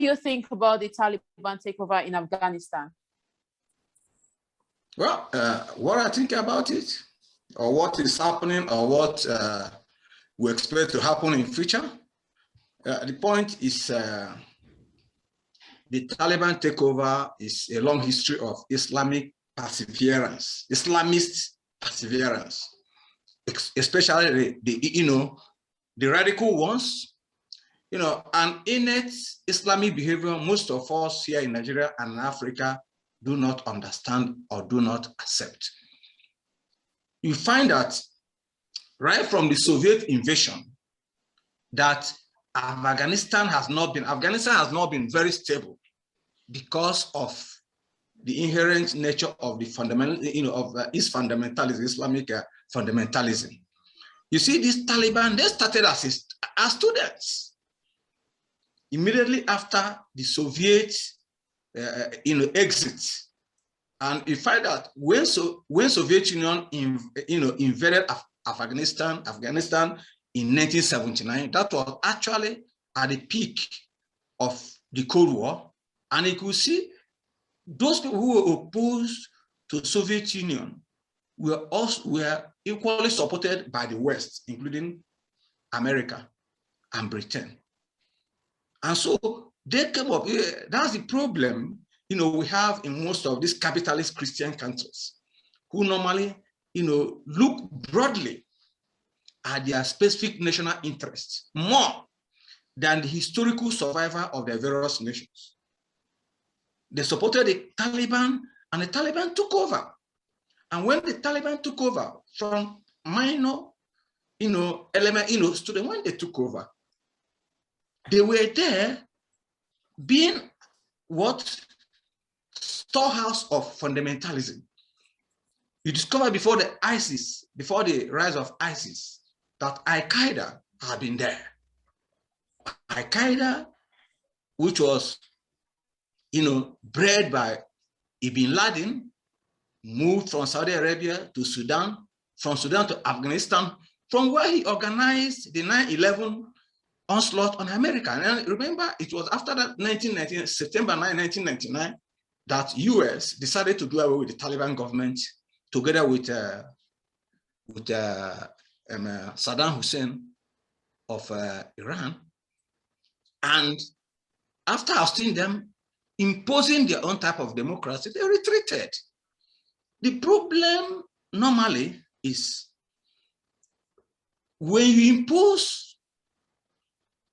you think about the Taliban takeover in Afghanistan? Well, what I think about it, or what is happening, or what we expect to happen in future, the point is the Taliban takeover is a long history of Islamic perseverance, Islamist perseverance, especially the radical ones, an innate Islamic behavior most of us here in Nigeria and Africa do not understand or do not accept. You find that right from the Soviet invasion, that Afghanistan has not been very stable because of the inherent nature of the fundamental, its fundamentalism, Islamic fundamentalism. You see, this Taliban, they started as students. Immediately after the Soviet, exit, and you find that when Soviet Union, invaded Afghanistan in 1979, that was actually at the peak of the Cold War, and you could see those people who were opposed to Soviet Union were equally supported by the West, including America and Britain. And so they came up, that's the problem, we have in most of these capitalist Christian countries, who normally, look broadly at their specific national interests more than the historical survival of their various nations. They supported the Taliban, and the Taliban took over. And when the Taliban took over from minor, element, students, when they took over, they were there being what? Storehouse of fundamentalism. You discover before the rise of ISIS, that Al-Qaeda had been there. Al-Qaeda, which was, bred by Ibn Laden, moved from Saudi Arabia to Sudan, from Sudan to Afghanistan, from where he organized the 9/11 onslaught on America. And remember, it was after that September 9, 1999, that US decided to do away with the Taliban government together with Saddam Hussein of Iran. And after ousting them, imposing their own type of democracy, they retreated. The problem normally is when you impose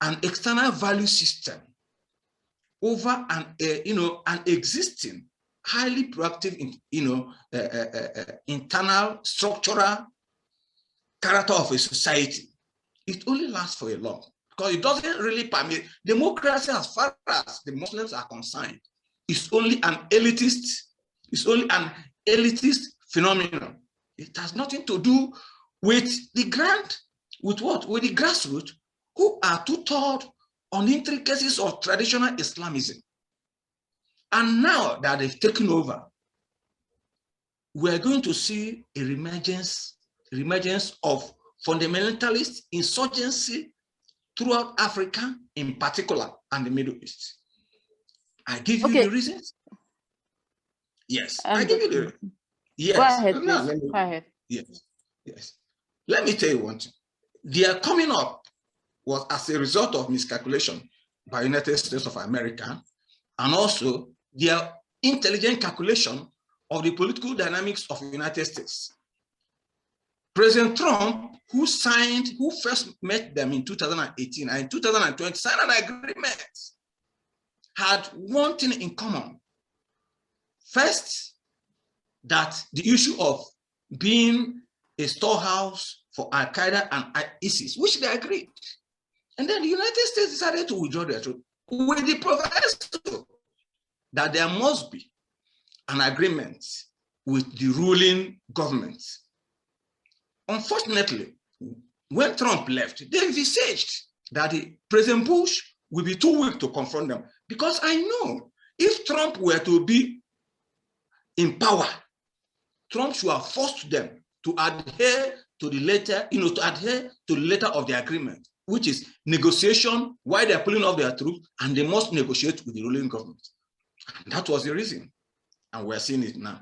an external value system over an existing, highly proactive, internal structural character of a society, it only lasts for a long, because it doesn't really permit democracy. As far as the Muslims are concerned, it's only an elitist phenomenon. It has nothing to do with the with the grassroots, who are tutored on the intricacies of traditional Islamism. And now that they've taken over, we're going to see a reemergence of fundamentalist insurgency throughout Africa in particular, and the Middle East. I give you the reasons. Yes, I give you the. Yes. Go ahead, please. Go ahead. Yes. Let me tell you one thing. Their coming up was as a result of miscalculation by United States of America, and also their intelligent calculation of the political dynamics of the United States. President Trump, who first met them in 2018 and in 2020 signed an agreement, had one thing in common. First, that the issue of being a storehouse for Al-Qaeda and ISIS, which they agreed. And then the United States decided to withdraw their troops with the proviso that there must be an agreement with the ruling government. Unfortunately, when Trump left, they envisaged that President Bush will be too weak to confront them. Because I know if Trump were to be in power, Trump should have forced them to adhere to the letter, to adhere to the letter of the agreement. which is negotiation, why they're pulling off their troops, and they must negotiate with the ruling government. And that was the reason. And we're seeing it now.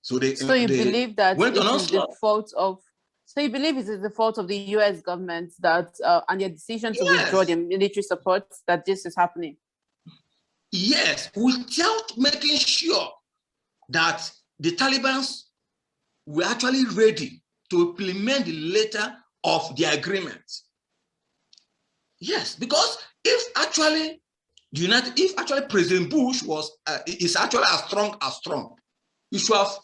So you believe that it is the fault of, so you believe it is the fault of the US government that and their decision to withdraw their military support that this is happening? Yes, without making sure that the Taliban were actually ready to implement the letter of the agreement. Yes, because if actually President Bush is actually as strong as Trump, he should have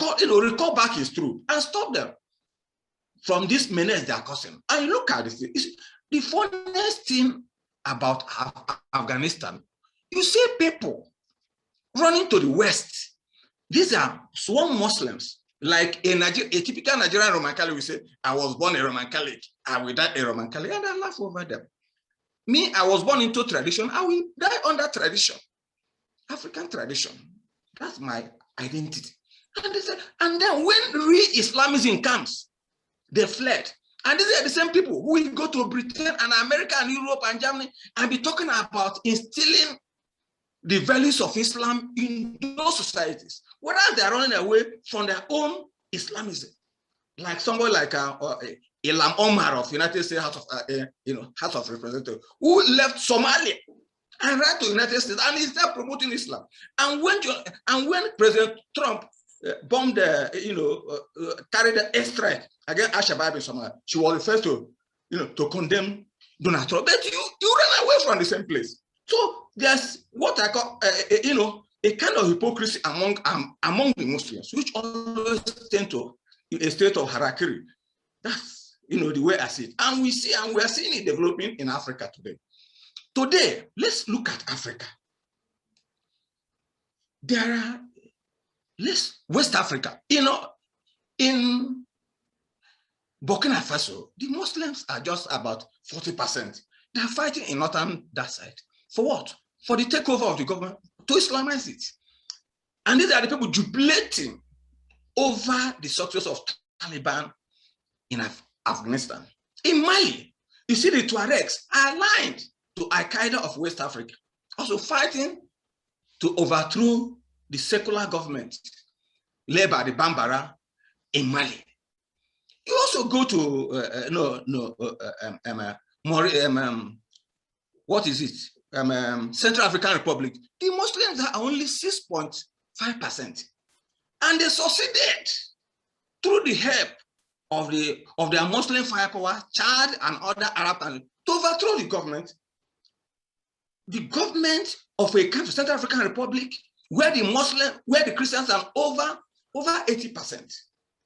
recall back his troops and stop them from this menace they are causing. And look at this. The funniest thing about Afghanistan, you see people running to the West. These are sworn Muslims, like a typical Nigerian Roman Catholic. We say, I was born a Roman Catholic, I will die a Roman Catholic, and I laugh over them. Me, I was born into tradition, I will die under tradition. African tradition. That's my identity. And then when real Islamism comes, they fled. And these are the same people who will go to Britain and America and Europe and Germany and be talking about instilling the values of Islam in those societies, whereas they are running away from their own Islamism. Like somebody like Elombah of United States House of Representatives, who left Somalia and ran to the United States and is there promoting Islam. And when President Trump bombed, carried an airstrike against Al-Shabaab in Somalia, she was the first to condemn Donald Trump. But you ran away from the same place. So there's what I call, a kind of hypocrisy among the Muslims, which always tend to a state of harakiri. That's the way I see it, and we are seeing it developing in Africa today. Today, let's look at Africa. West Africa. In Burkina Faso, the Muslims are just about 40%. They are fighting in northern that side. For what? For the takeover of the government, to Islamize it. And these are the people jubilating over the success of Taliban in Afghanistan. In Mali, you see the Tuaregs are aligned to Al-Qaeda of West Africa, also fighting to overthrow the secular government led by the Bambara in Mali. You also go to what is it? Central African Republic. The Muslims are only 6.5%, and they succeeded through the help of their Muslim firepower, Chad and other Arab countries, to overthrow the government. The government of a country, Central African Republic, where the Christians are over 80%,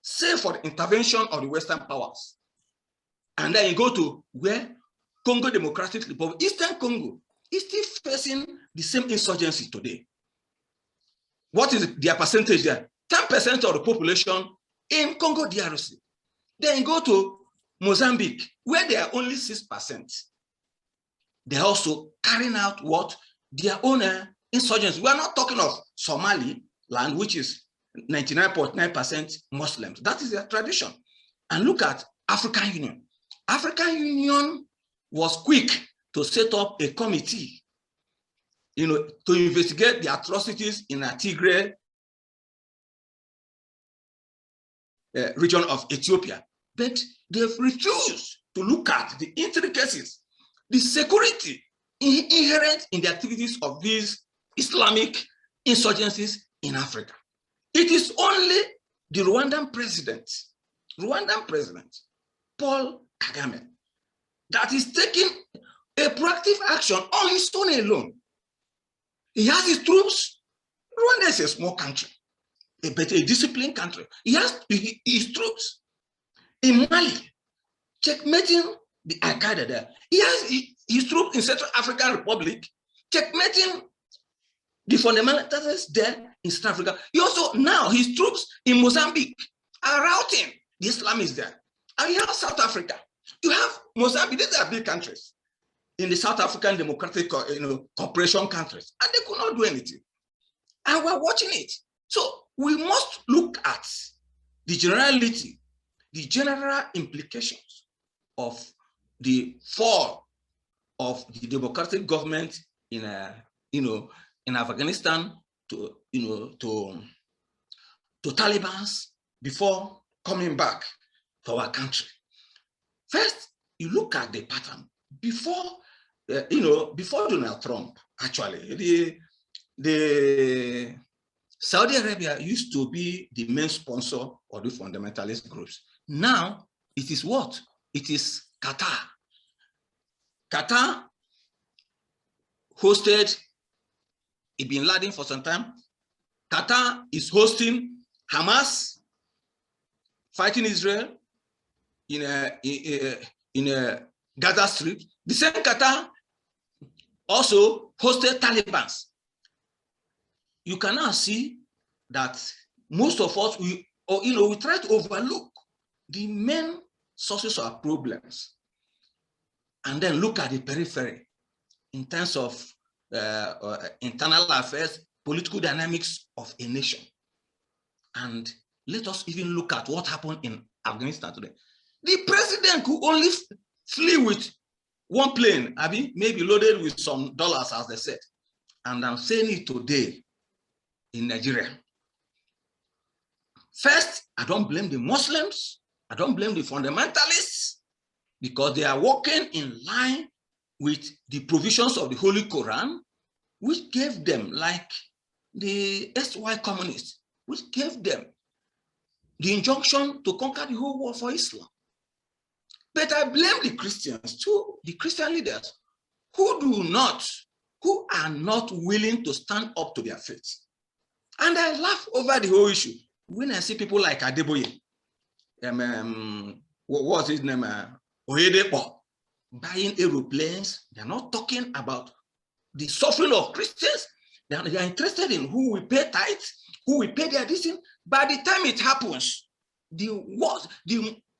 save for the intervention of the Western powers. And then you go to where Congo Democratic Republic, Eastern Congo, is still facing the same insurgency today. What is their percentage there? 10% of the population in Congo DRC. Then you go to Mozambique, where they are only 6%. They're also carrying out what? Their own insurgency. We are not talking of Somaliland, which is 99.9% Muslims. That is their tradition. And look at African Union. African Union was quick to set up a committee, to investigate the atrocities in the Tigray region of Ethiopia. But they've refused to look at the intricacies, the security inherent in the activities of these Islamic insurgencies in Africa. It is only the Rwandan president, Paul Kagame, that is taking a proactive action on his own alone. He has his troops. Rwanda is a small country, but a disciplined country. He has his troops in Mali, checkmating the Al-Qaeda there. He has his troops in Central African Republic, checkmating the fundamentalists there in South Africa. He also, now his troops in Mozambique are routing the Islamists there. And you have South Africa. You have Mozambique. These are big countries in the South African Democratic Cooperation countries, and they could not do anything. And we're watching it. So we must look at the generality, the general implications of the fall of the democratic government in in Afghanistan to Taliban before coming back to our country. First, you look at the pattern before before Donald Trump. Actually, the Saudi Arabia used to be the main sponsor of the fundamentalist groups. Now it is what? It is Qatar. Qatar hosted Bin Laden for some time. Qatar is hosting Hamas fighting Israel in a Gaza Strip. The same Qatar also hosted Taliban. You can now see that most of us we try to overlook the main sources of problems and then look at the periphery in terms of internal affairs, political dynamics of a nation. And let us even look at what happened in Afghanistan today. The president who only flew with one plane, maybe loaded with some dollars, as they said. And I'm saying it today in Nigeria. First, I don't blame the Muslims. I don't blame the fundamentalists, because they are working in line with the provisions of the Holy Quran, which gave them, like the SY communists, which gave them the injunction to conquer the whole world for Islam. But I blame the Christians too, the Christian leaders who are not willing to stand up to their faith. And I laugh over the whole issue when I see people like Adeboye, what's his name, Oyedepo, buying aeroplanes. They're not talking about the suffering of Christians. They are interested in who will pay tithes, who will pay their distance. By the time it happens, the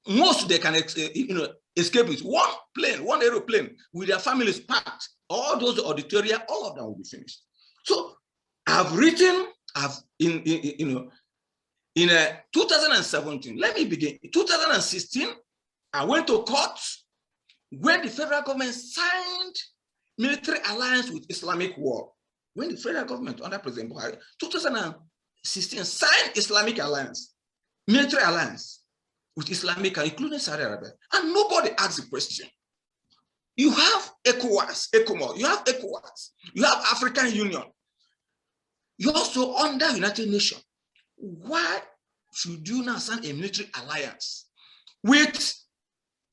most they can escape is one plane, one aeroplane with their families packed. All those auditoria, all of them will be finished. So I've written, in 2017, let me begin. In 2016, I went to court when the federal government signed military alliance with Islamic war. When the federal government under President Buhari, 2016, signed Islamic alliance, military alliance with Islamic, including Saudi Arabia, and nobody asked the question. You have ECOWAS, you have ECOWAS, you have African Union. You're also under United Nations. Why should you now sign a military alliance with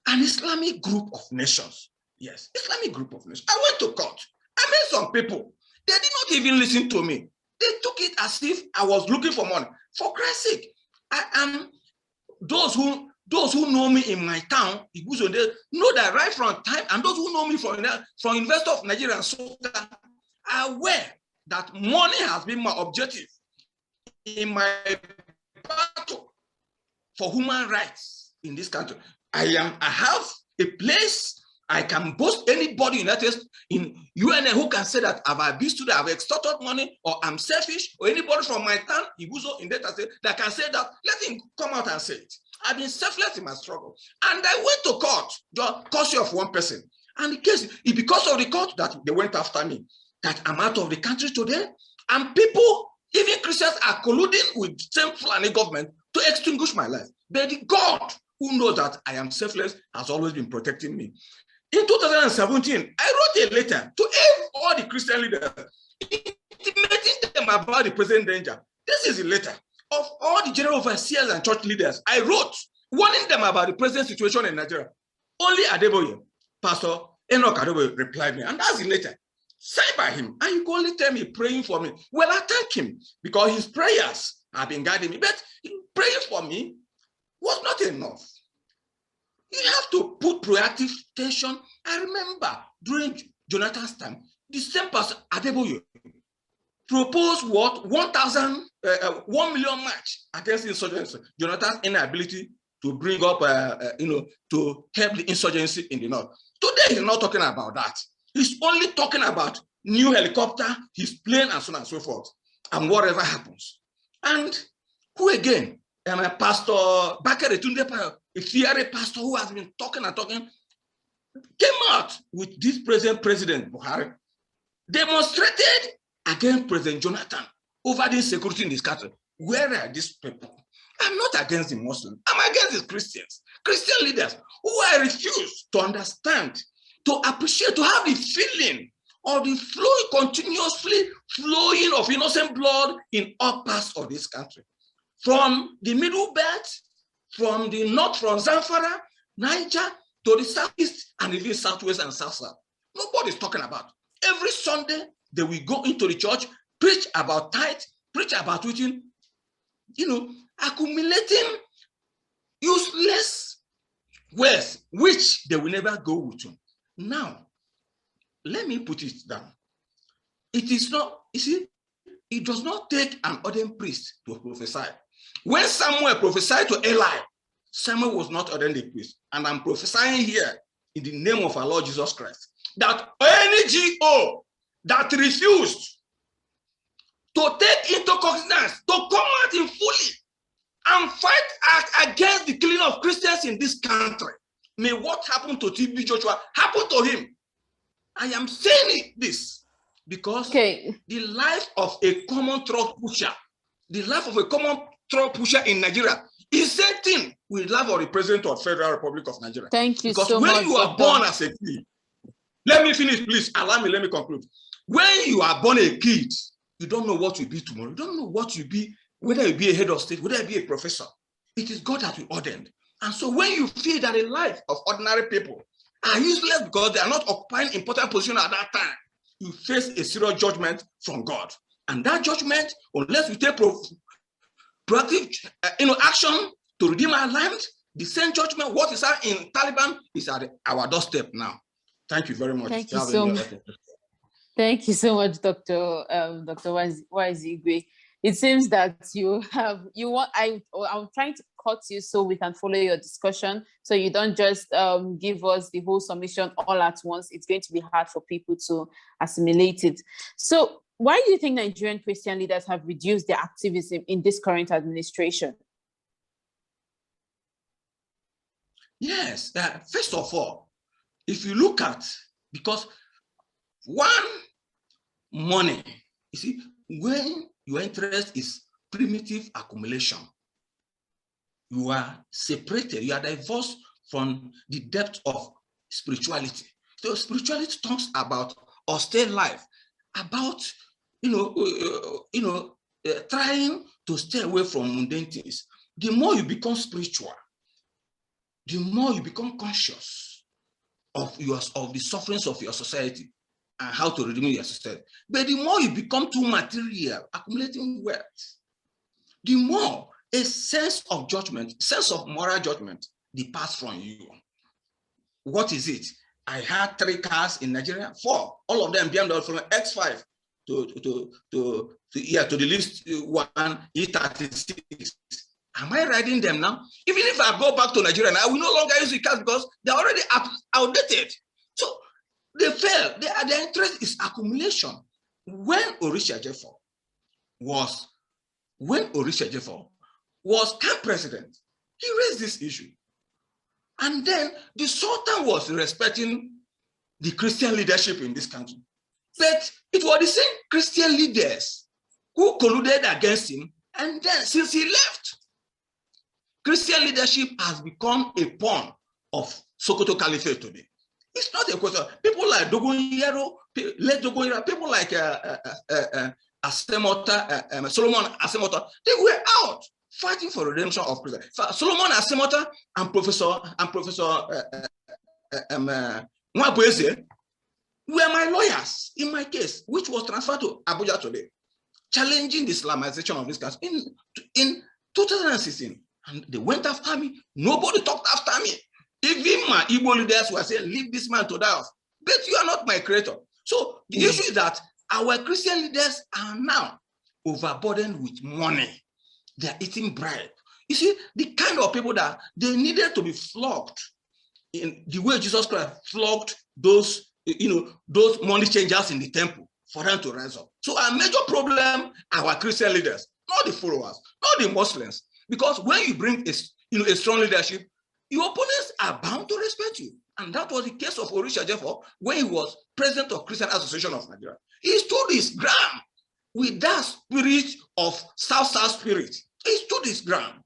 an Islamic group of nations? Yes, Islamic group of nations. I went to court. I met some people. They did not even listen to me. They took it as if I was looking for money. For Christ's sake, I am those who know me in my town, they know that right from time, and those who know me from University of Nigeria and Nsukka are aware that money has been my objective in my battle for human rights in this country. I have a place I can boast anybody in UN who can say that I've abused today, I've extorted money, or I'm selfish, or anybody from my town, Iguzo in data state, that can say that. Let him come out and say it. I've been selfless in my struggle. And I went to court, just custody of one person. And the case, it's because of the court that they went after me, that I'm out of the country today. And people, even Christians, are colluding with the same Fulani government to extinguish my life. But the God who knows that I am selfless has always been protecting me. In 2017, I wrote a letter to all the Christian leaders, intimating them about the present danger. This is a letter of all the general overseers and church leaders. I wrote, warning them about the present situation in Nigeria. Only Adeboye, Pastor Enoch Adeboye, replied me, and that's the letter signed by him. And you can only tell me praying for me. Well, I thank him because his prayers have been guiding me. But praying for me was not enough. You have to put proactive tension. I remember during Jonathan's time, the same Pastor Adeboye proposed what 1 million march against insurgency. Jonathan's inability to bring up, to help the insurgency in the north. Today, he's not talking about that. He's only talking about new helicopter, his plane, and so on and so forth, and whatever happens. And who again? Pastor Bakare Tunde, a fiery pastor who has been talking and talking came out with this present President Buhari, demonstrated against President Jonathan over the insecurity in this country. Where are these people? I'm not against the Muslims. I'm against the Christians, Christian leaders who I refuse to understand, to appreciate, to have the feeling of the continuously flowing of innocent blood in all parts of this country. From the Middle Belt, from the north, from Zamfara, Niger, to the southeast, and even southwest and south. Nobody's talking about. Every Sunday, they will go into the church, preach about tithe, preach about preaching, accumulating useless words, which they will never go with. Now, let me put it down. It is not, it does not take an ordained priest to prophesy. When Samuel prophesied to Eli, Samuel was not ordained a priest. And I'm prophesying here in the name of our Lord Jesus Christ, that any GO that refused to take into cognizance, to come out in fully and fight against the killing of Christians in this country, may what happened to TB Joshua happen to him. I am saying this because the life of a common throat pusher, the life of a common throat pusher in Nigeria is the same thing with the life of the President of the Federal Republic of Nigeria. Thank you because so much. Because when you are born as a kid, let me finish, please. Allow me, let me conclude. When you are born a kid, you don't know what you'll be tomorrow. You don't know what you'll be, whether you'll be a head of state, whether you'll be a professor. It is God that will ordain. And so when you feel that the life of ordinary people are useless because they are not occupying important position at that time, you face a serious judgment from God. And that judgment, unless we take proactive action to redeem our land, the same judgment, what is in Taliban, is at our doorstep now. Thank you very much. Thank you so much. Thank you so much, Dr. Nwaezeigwe. It seems that I'm trying to cut you so we can follow your discussion, so you don't just give us the whole submission all at once. It's going to be hard for people to assimilate it. So why do you think Nigerian Christian leaders have reduced their activism in this current administration? Yes, first of all, if you look at, because one, money, you see, when your interest is primitive accumulation, you are separated, you are divorced from the depth of spirituality. So spirituality talks about austere life, about trying to stay away from mundane things. The more you become spiritual, the more you become conscious of the sufferings of your society and how to redeem your society. But the more you become too material, accumulating wealth, the more a sense of judgment, sense of moral judgment departs from you. What is it? I had 3 cars in Nigeria, 4, all of them BMW from X5 to the least one E36. Am I riding them now? Even if I go back to Nigeria now, I will no longer use the cars because they're already outdated. So they fail. Their interest is accumulation. When Orisha Jefo was camp president, he raised this issue. And then the Sultan was respecting the Christian leadership in this country. But it was the same Christian leaders who colluded against him. And then since he left, Christian leadership has become a pawn of Sokoto Caliphate today. It's not a question. People like Dogon-Yaro, people like Solomon Asemota, they were out fighting for redemption of Christians. Solomon Asemota and Professor Nwaezeigwe were my lawyers in my case, which was transferred to Abuja today, challenging the Islamization of this country in 2016. And they went after me. Nobody talked after me. Even my Igbo leaders were saying, leave this man to die. But you are not my creator. So the issue is that our Christian leaders are now overburdened with money. They are eating bribe. You see, the kind of people that they needed to be flogged in the way Jesus Christ flogged those money changers in the temple for them to rise up. So our major problem, our Christian leaders, not the followers, not the Muslims. Because when you bring a strong leadership, your opponents are bound to respect you. And that was the case of Orisha Jeffo when he was president of Christian Association of Nigeria. He stood his ground with that spirit of South-South spirit. He stood his ground.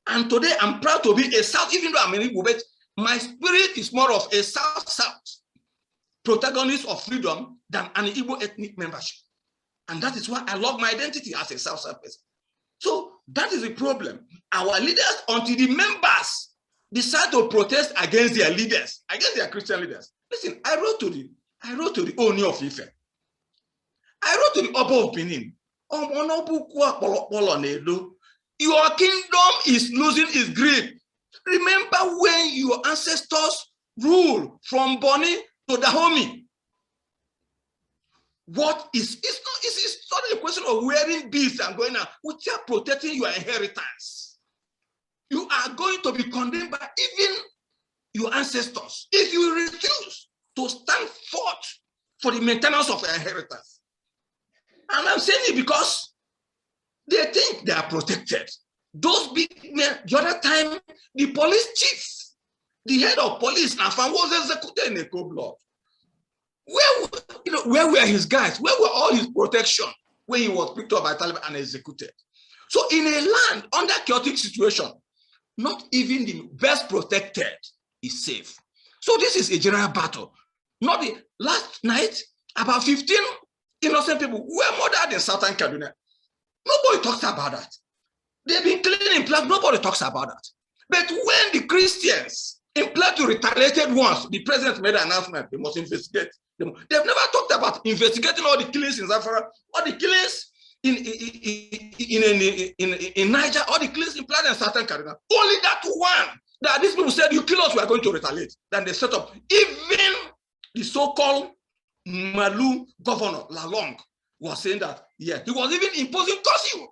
And today I'm proud to be a South, even though I'm an Igbo, but my spirit is more of a South-South protagonist of freedom than an Igbo ethnic membership. And that is why I love my identity as a South-South person. So that is the problem. Our leaders, until the members decide to protest against their leaders, against their Christian leaders. Listen, I wrote to the Oni of Ife. I wrote to the Oba of Benin. Your kingdom is losing its grip. Remember when your ancestors ruled from Boni to Dahomey? It's not a question of wearing beads and going out. We are protecting your inheritance. You are going to be condemned by even your ancestors if you refuse to stand forth for the maintenance of your inheritance. And I'm saying it because they think they are protected. Those big men, the other time, the police chief, the head of police, Afan, was executed in a cold blood. Where were his guys? Where were all his protection when he was picked up by Taliban and executed? So in a land under chaotic situation, not even the best protected is safe. So this is a general battle. Not the last night, about 15 innocent people were murdered in Southern Kaduna. Nobody talks about that. They've been killing in Plateau. Nobody talks about that. But when the Christians in Plateau retaliated once, the president made an announcement, they must investigate. They've never talked about investigating all the killings in Zamfara, all the killings in Niger, all the killings in Plateau and Southern Kaduna. Only that one that these people said, you kill us, we are going to retaliate. Then they set up. Even the so-called Malu governor, Lalong, was saying that, yeah, he was even imposing curfew.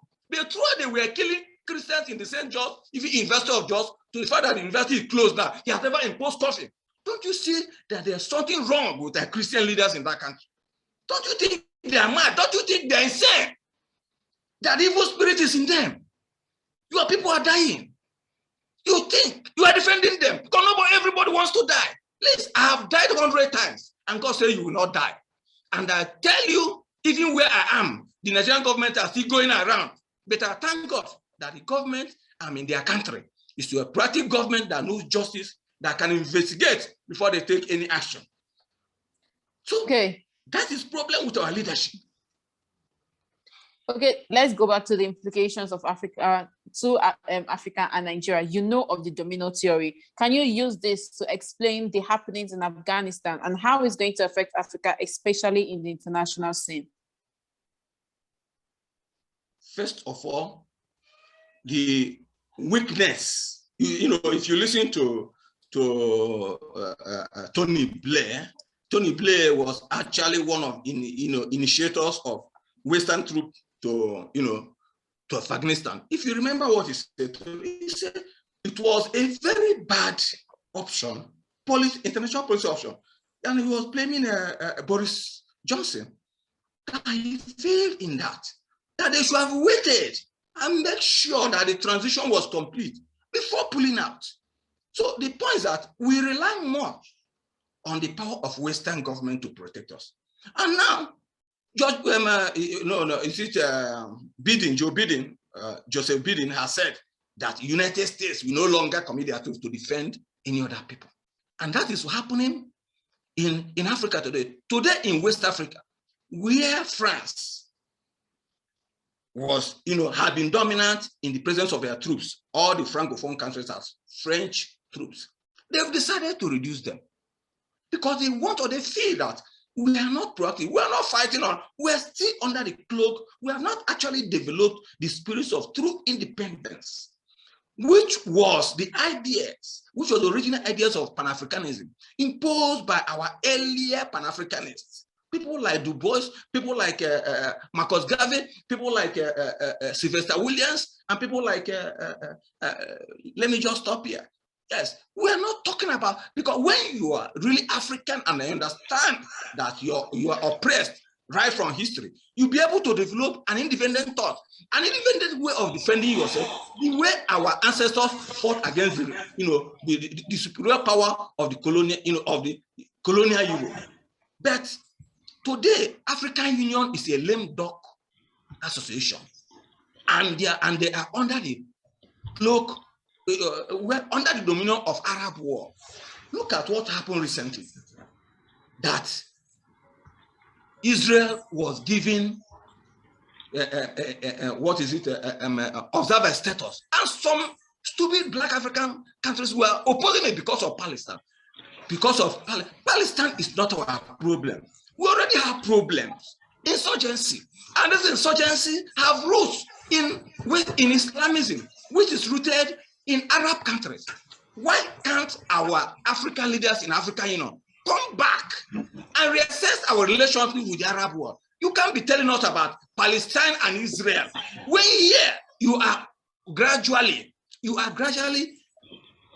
They were killing Christians in the St. George, even University of George, to the fact that the university is closed now. He has never imposed curfew. Don't you see that there's something wrong with the Christian leaders in that country? Don't you think they are mad? Don't you think they're insane? That evil spirit is in them. Your people are dying. You think you are defending them because everybody wants to die. Please, I have died 100 times, and God said you will not die. And I tell you, even where I am, the Nigerian government are still going around. But I thank God that the government, in their country, is a proactive government that knows justice, that can investigate before they take any action. So that is problem with our leadership. Okay, let's go back to the implications of Africa and Nigeria. You know of the domino theory. Can you use this to explain the happenings in Afghanistan and how it's going to affect Africa, especially in the international scene? First of all, the weakness. If you listen to Tony Blair was actually one of initiators of Western troops to Afghanistan. If you remember what he said it was a very bad option, international policy option, and he was blaming Boris Johnson. That he failed in that they should have waited and make sure that the transition was complete before pulling out. So the point is that we rely more on the power of Western government to protect us. And now, Joseph Biden has said that United States will no longer commit their troops to defend any other people. And that is happening in Africa today. Today in West Africa, where France had been dominant in the presence of their troops, all the Francophone countries have French troops. They've decided to reduce them because they feel that we are not proactive, we are not fighting on, we are still under the cloak, we have not actually developed the spirits of true independence, which was the original ideas of Pan-Africanism imposed by our earlier Pan-Africanists. People like Du Bois, people like Marcus Garvey, people like Sylvester Williams, and people like, let me just stop here. Yes, we are not talking about, because when you are really African and I understand that you are oppressed, right from history, you'll be able to develop an independent thought, an independent way of defending yourself, the way our ancestors fought against the superior power of the colonial Europe. But today, African Union is a lame duck association, and they are under the cloak, under the dominion of Arab war. Look at what happened recently. That Israel was given observer status, and some stupid black African countries were opposing it because of Palestine. Palestine is not our problem. We already have problems. Insurgency, and this insurgency have roots in Islamism, which is rooted in Arab countries. Why can't our African leaders in Africa, come back and reassess our relationship with the Arab world? You can't be telling us about Palestine and Israel when here you are gradually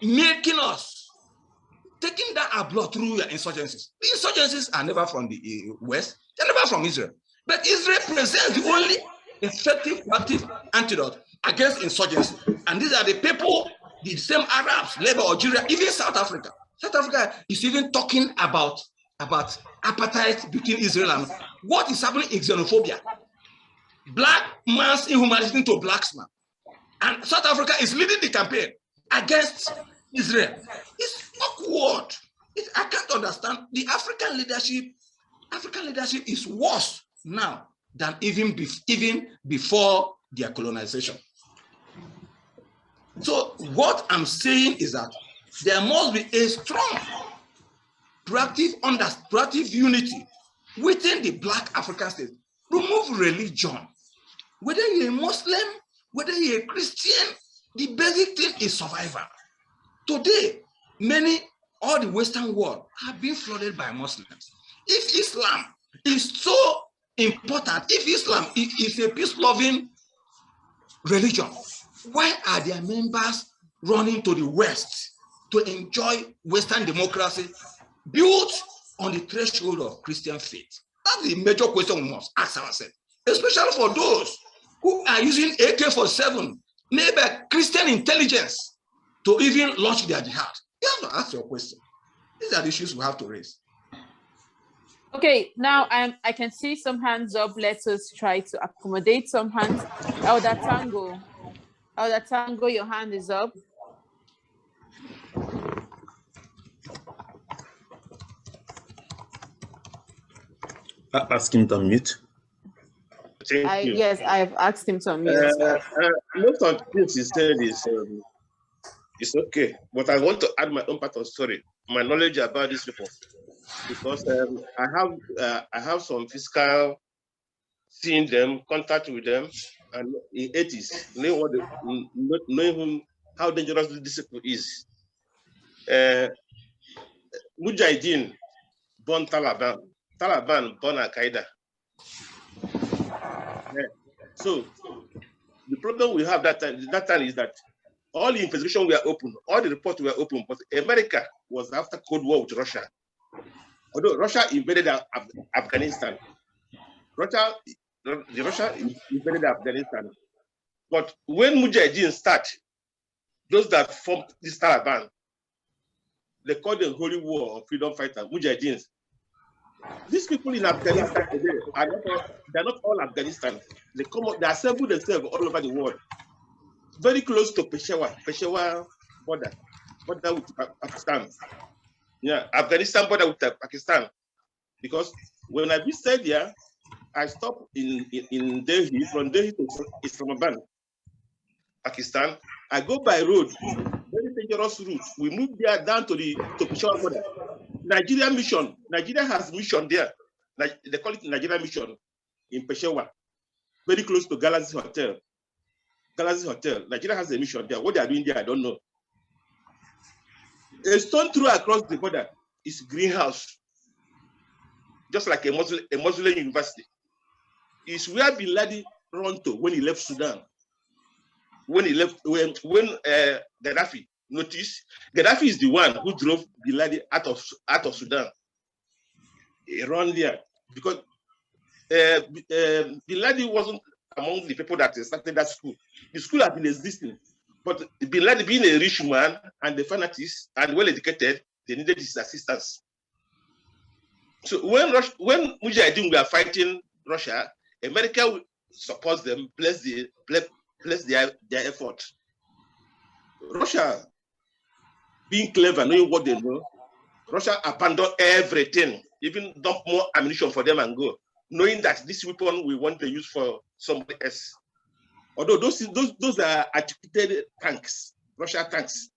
making us taking down our blood through your insurgencies. The insurgencies are never from the West, they're never from Israel. But Israel presents the only effective, active antidote against insurgency. And these are the people, the same Arabs, Labour, Algeria, even South Africa. South Africa is even talking about apartheid between Israel and what is happening in xenophobia. Black man's inhumanity to black man. And South Africa is leading the campaign against Israel. It's awkward. I can't understand. The African leadership is worse now than even before their colonization. So what I'm saying is that there must be a strong, proactive unity within the black African states. Remove religion. Whether you're a Muslim, whether you're a Christian, the basic thing is survival. Today, all the Western world have been flooded by Muslims. If Islam is so important, if Islam is a peace-loving religion, why are their members running to the West to enjoy Western democracy built on the threshold of Christian faith? That's the major question we must ask ourselves, especially for those who are using AK-47, maybe Christian intelligence, to even launch their jihad. You have to ask your question. These are the issues we have to raise. Okay, now I can see some hands up. Let us try to accommodate some hands. Elder Tango, your hand is up. Ask him to unmute. Yes, I have asked him to unmute. Most of this he said is okay, but I want to add my own part of story, my knowledge about these people, because I have some physical seeing them, contact with them, and in 80s, knowing how dangerous this people is. Mujahideen born Taliban born Al Qaeda. So the problem we have that time is that all the investigations were open, all the reports were open, but America was after Cold War with Russia. Although Russia invaded Afghanistan, Russia invaded Afghanistan. But when Mujahideen start, those that formed this Taliban, they call them Holy War of Freedom Fighters, Mujahideens. These people in Afghanistan today they're not all Afghanistan. They assemble themselves all over the world. Very close to Peshawar border with Pakistan. Yeah, Afghanistan border with Pakistan. Because when I visited here, I stopped in Delhi, from Delhi to Islamabad, Pakistan. I go by road, very dangerous route. We move there down to Peshawar border. Nigeria has mission there. They call it Nigeria mission in Peshawar, very close to Galaxy Hotel. Nigeria has a mission there. What they are doing there, I don't know. A stone throw across the border is greenhouse, just like a Muslim university. It's where Bin Laden ran to when he left Sudan. When Gaddafi noticed, Gaddafi is the one who drove Bin Laden out of Sudan. He ran there because Bin Laden wasn't among the people that started that school. The school had been existing, but Bin Laden, being a rich man and a fanatist and well-educated, they needed his assistance. So when Mujahideen were fighting Russia, America supports them, bless their effort. Russia, being clever, knowing what they know, Russia abandoned everything, even dump more ammunition for them and go, knowing that this weapon we want to use for somebody else. Although those are articulated tanks, Russia tanks,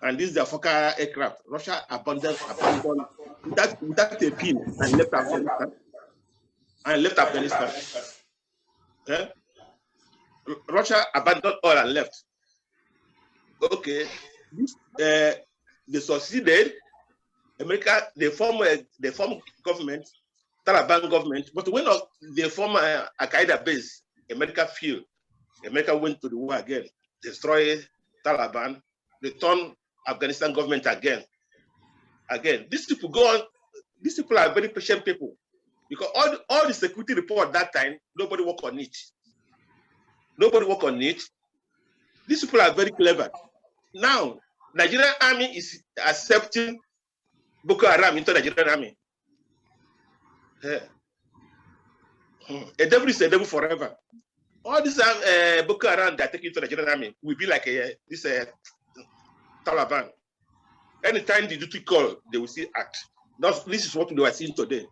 and these are Fokker aircraft. Russia abandoned without a pin and left Afghanistan. Yeah? Russia abandoned all and left. Okay, they succeeded. America, they form government, Taliban government, but when they form a Al-Qaeda base, America failed. America went to the war again, destroy Taliban, return Afghanistan government again. These people go on. These people are very patient people, because all the security report that time, nobody work on it. Nobody work on it. These people are very clever. Now, Nigerian army is accepting Boko Haram into Nigerian army. Yeah. A devil is a devil forever. All these Boko Haram that take into Nigerian army will be like this Taliban. Anytime the duty call, they will see act. This is what we are seeing today.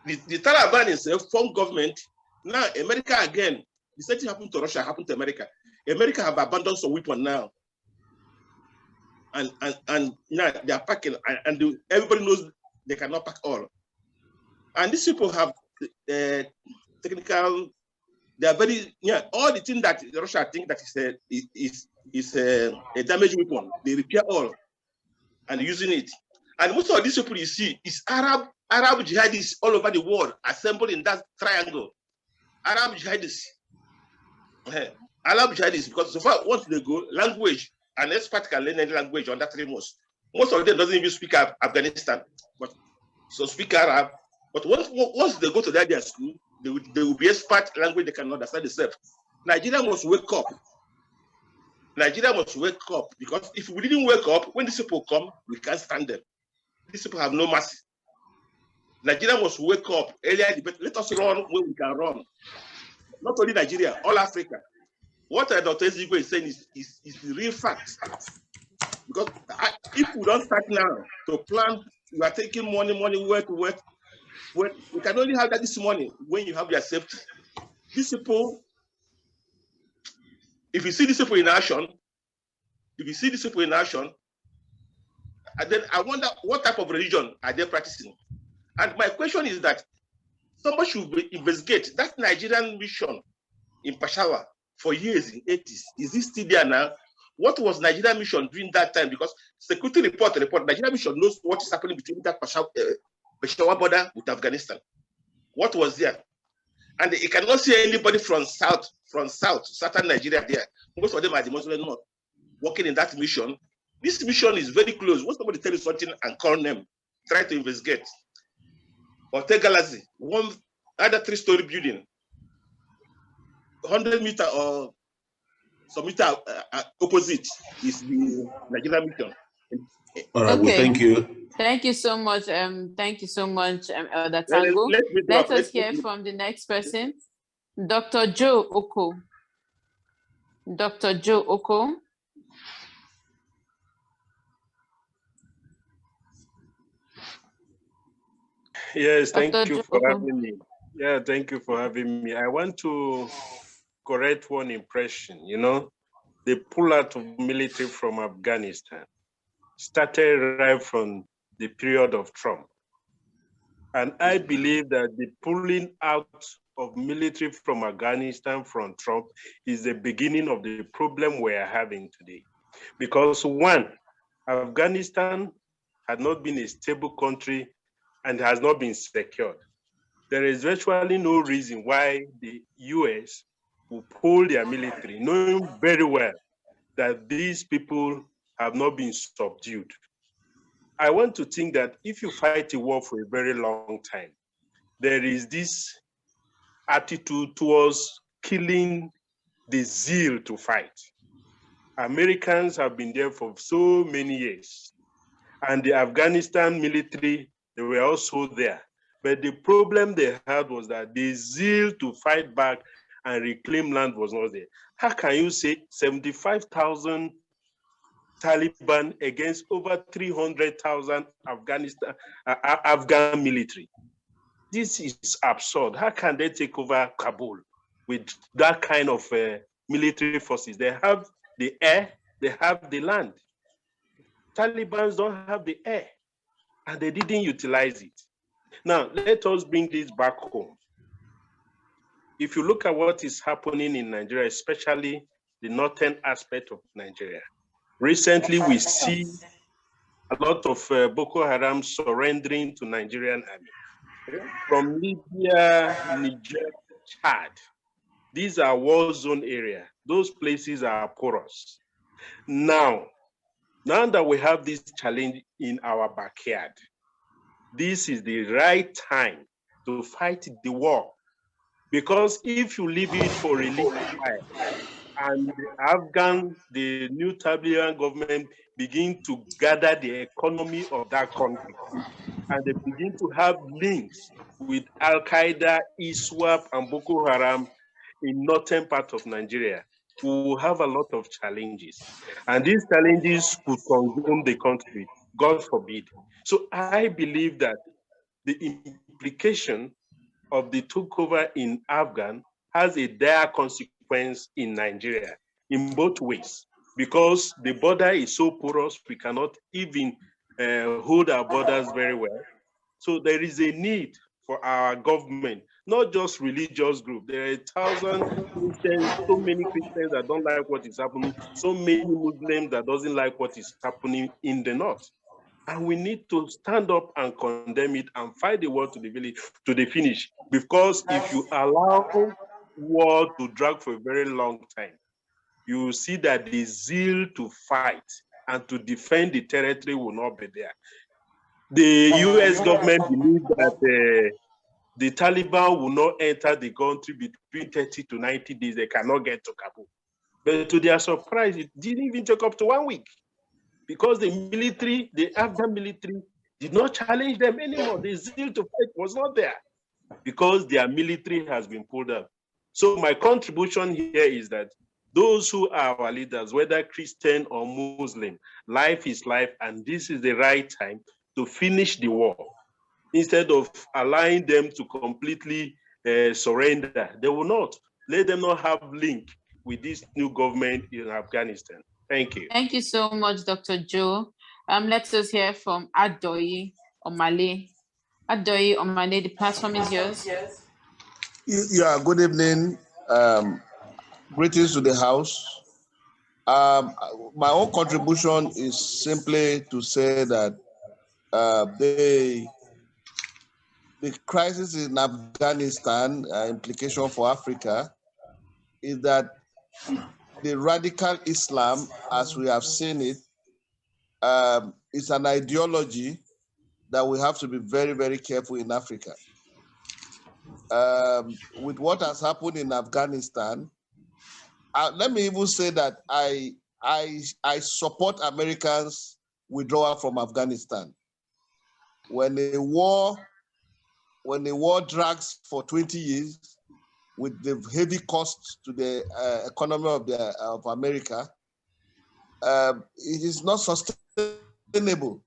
The Taliban is a form government. Now, America again, the same thing happened to Russia, happened to America. America have abandoned some weapons now. And now they are packing, and everybody knows they cannot pack all. And these people have technical, they are very, all the things that Russia think that is a damaged weapon, they repair all and using it. And most of these people you see is Arab jihadists all over the world assembled in that triangle. Arab jihadists. Arab jihadists, because so far once they go, language, an expert can learn any language under 3 months. Most of them doesn't even speak Afghanistan, but so speak Arab. But once they go to their school, they will be expert language they can understand themselves. Nigeria must wake up. Nigeria must wake up, because if we didn't wake up, when these people come, we can't stand them. These people have no mercy. Nigeria must wake up earlier. Let us run when we can run. Not only Nigeria, all Africa. What Dr. Nwaezeigwe is saying is the real fact. Because if we don't start now to plan, we are taking money, where to work. We can only have that this morning when you have your safety. These people, if you see these people in action, and then I wonder what type of religion are they practicing? And my question is that somebody should investigate that Nigerian mission in Peshawar for years in 80s. Is this still there now? What was Nigerian mission during that time? Because security report, Nigerian mission knows what is happening between that Peshawar border with Afghanistan. What was there? And you cannot see anybody from southern Nigeria there. Most of them are the Muslim North working in that mission. This mission is very close. When somebody tell you something and call them, try to investigate. Hotel Galaxy, one other 3-story building, 100 meter or some meter opposite is the Nigerian mission. All right, well, thank you. Thank you so much. Thank you so much, Elder Tango. Let us hear from the next person, Dr. Joe Oko. Dr. Joe Oko. Yes, thank you for having me. Yeah, thank you for having me. I want to correct one impression. The pull-out of military from Afghanistan started right from the period of Trump. And I believe that the pulling out of military from Afghanistan from Trump is the beginning of the problem we are having today. Because one, Afghanistan had not been a stable country and has not been secured. There is virtually no reason why the US will pull their military, knowing very well that these people have not been subdued. I want to think that if you fight a war for a very long time, there is this attitude towards killing the zeal to fight. Americans have been there for so many years, and the Afghanistan military, they were also there. But the problem they had was that the zeal to fight back and reclaim land was not there. How can you say 75,000 Taliban against over 300,000 Afghan military? This is absurd. How can they take over Kabul with that kind of military forces? They have the air, they have the land. Taliban don't have the air, and they didn't utilize it. Now, let us bring this back home. If you look at what is happening in Nigeria, especially the northern aspect of Nigeria, recently we see a lot of Boko Haram surrendering to Nigerian army. From Libya, Niger, Chad, these are war zone area. Those places are porous. Now that we have this challenge in our backyard, this is the right time to fight the war. Because if you leave it for a little while, and the new Taliban government begin to gather the economy of that country, and they begin to have links with Al-Qaeda, ISWAP, and Boko Haram in northern part of Nigeria, we will have a lot of challenges. And these challenges could consume the country, God forbid. So I believe that the implication of the takeover in Afghan has a dire consequence in Nigeria in both ways, because the border is so porous, we cannot even hold our borders very well. So there is a need for our government, not just religious group. There are 1,000 Christians, so many Christians that don't like what is happening, so many Muslims that doesn't like what is happening in the north. And we need to stand up and condemn it and fight the war to the finish. Because if you allow war to drag for a very long time, you will see that the zeal to fight and to defend the territory will not be there. The US government believes that the Taliban will not enter the country between 30 to 90 days. They cannot get to Kabul. But to their surprise, it didn't even take up to 1 week, because the military, the Afghan military, did not challenge them anymore. The zeal to fight was not there because their military has been pulled up. So my contribution here is that those who are our leaders, whether Christian or Muslim, life is life, and this is the right time to finish the war. Instead of allowing them to completely surrender, they will not. Let them not have link with this new government in Afghanistan. Thank you. Thank you so much, Dr. Joe. Let us hear from Adoyi Omale. Adoyi Omale, the platform is yours. Yeah, good evening. Greetings to the House. My own contribution is simply to say that the crisis in Afghanistan, implication for Africa, is that the radical Islam, as we have seen it, is an ideology that we have to be very, very careful in Africa. With what has happened in Afghanistan, let me even say that I support Americans' withdrawal from Afghanistan. When a war drags for 20 years with the heavy costs to the economy of America, it is not sustainable,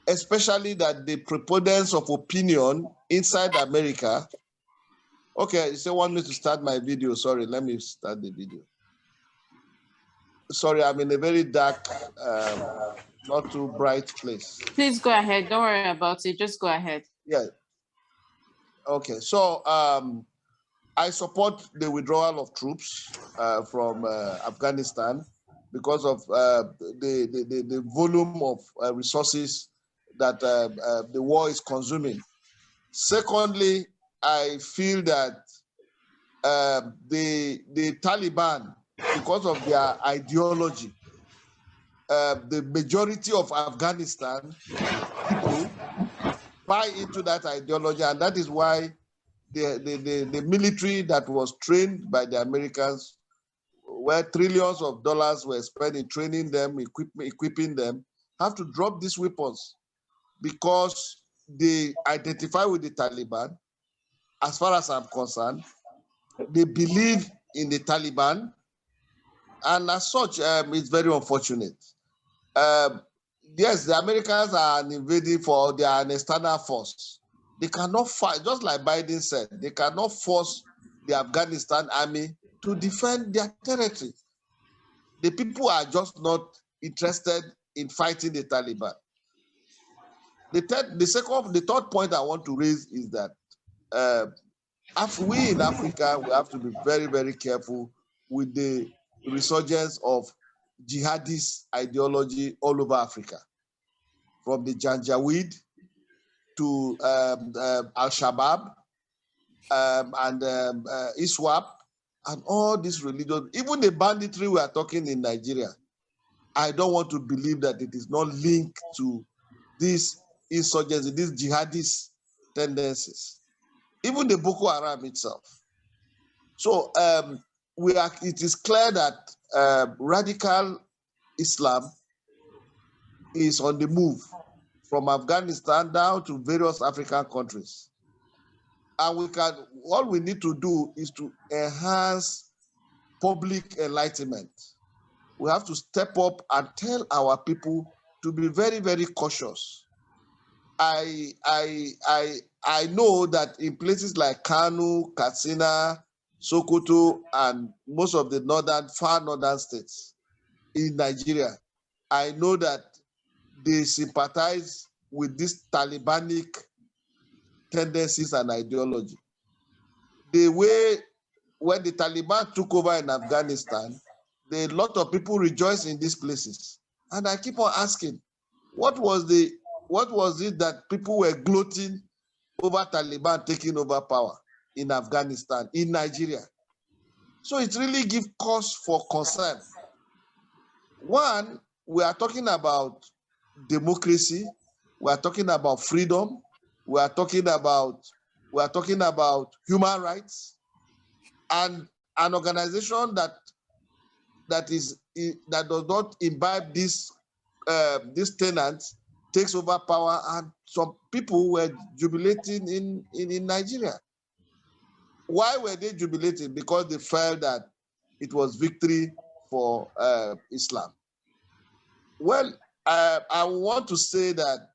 especially that the preponderance of opinion inside America. Okay, so want me to start my video. Sorry, let me start the video. Sorry, I'm in a very dark, not too bright place. Please go ahead. Don't worry about it. Just go ahead. Yeah. Okay, so I support the withdrawal of troops from Afghanistan because of the volume of resources that the war is consuming. Secondly, I feel that the Taliban, because of their ideology, the majority of Afghanistan people buy into that ideology, and that is why the military that was trained by the Americans, where trillions of dollars were spent in training them, equipping them, have to drop these weapons because they identify with the Taliban. As far as I'm concerned, they believe in the Taliban, and as such, it's very unfortunate. Yes, the Americans are invading for their external force. They cannot fight, just like Biden said, they cannot force the Afghanistan army to defend their territory. The people are just not interested in fighting the Taliban. The third point I want to raise is that we in Africa, we have to be very, very careful with the resurgence of jihadist ideology all over Africa, from the Janjaweed to Al-Shabaab and ISWAP and all these religions, even the banditry we are talking in Nigeria. I don't want to believe that it is not linked to these insurgency, these jihadist tendencies, even the Boko Haram itself. So it is clear that radical Islam is on the move from Afghanistan down to various African countries. And all we need to do is to enhance public enlightenment. We have to step up and tell our people to be very, very cautious. I know that in places like Kanu, Katsina, Sokoto, and most of the far northern states in Nigeria, I know that they sympathize with this Talibanic tendencies and ideology. The way when the Taliban took over in Afghanistan, a lot of people rejoiced in these places. And I keep on asking, what was it that people were gloating over Taliban taking over power in Afghanistan, in Nigeria? So it really gives cause for concern. One, we are talking about democracy, we are talking about freedom, we are talking about human rights, and an organization that does not imbibe these tenets takes over power, and some people were jubilating in Nigeria. Why were they jubilating? Because they felt that it was victory for Islam. Well, I want to say that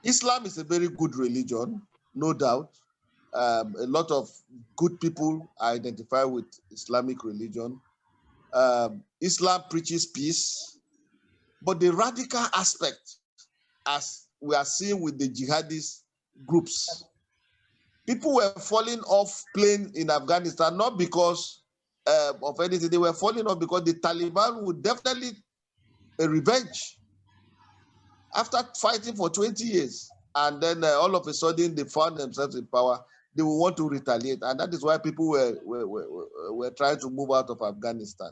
Islam is a very good religion, no doubt. A lot of good people identify with Islamic religion. Islam preaches peace, but the radical aspect, as we are seeing with the jihadist groups, people were falling off plane in Afghanistan, not because of anything. They were falling off because the Taliban would definitely revenge after fighting for 20 years. And then all of a sudden they found themselves in power. They will want to retaliate. And that is why people were trying to move out of Afghanistan.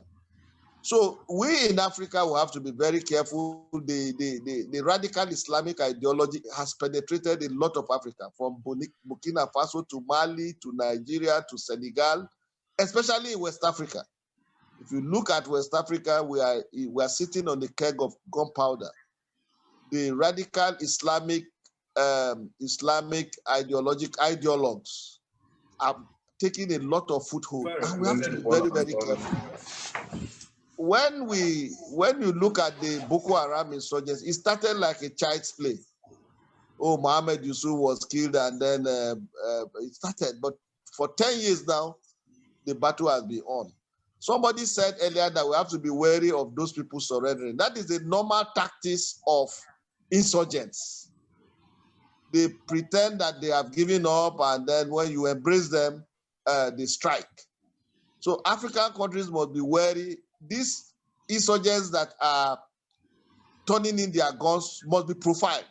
So we in Africa will have to be very careful. The radical Islamic ideology has penetrated a lot of Africa, from Burkina Faso to Mali to Nigeria to Senegal, especially in West Africa. If you look at West Africa, we are sitting on the keg of gunpowder. The radical Islamic ideologues are taking a lot of foothold, and we have to be very, very careful. When you look at the Boko Haram insurgents, it started like a child's play. Oh, Mohammed Yusuf was killed, and then it started. But for 10 years now, the battle has been on. Somebody said earlier that we have to be wary of those people surrendering. That is the normal tactics of insurgents. They pretend that they have given up, and then when you embrace them, they strike. So African countries must be wary. These insurgents that are turning in their guns must be profiled.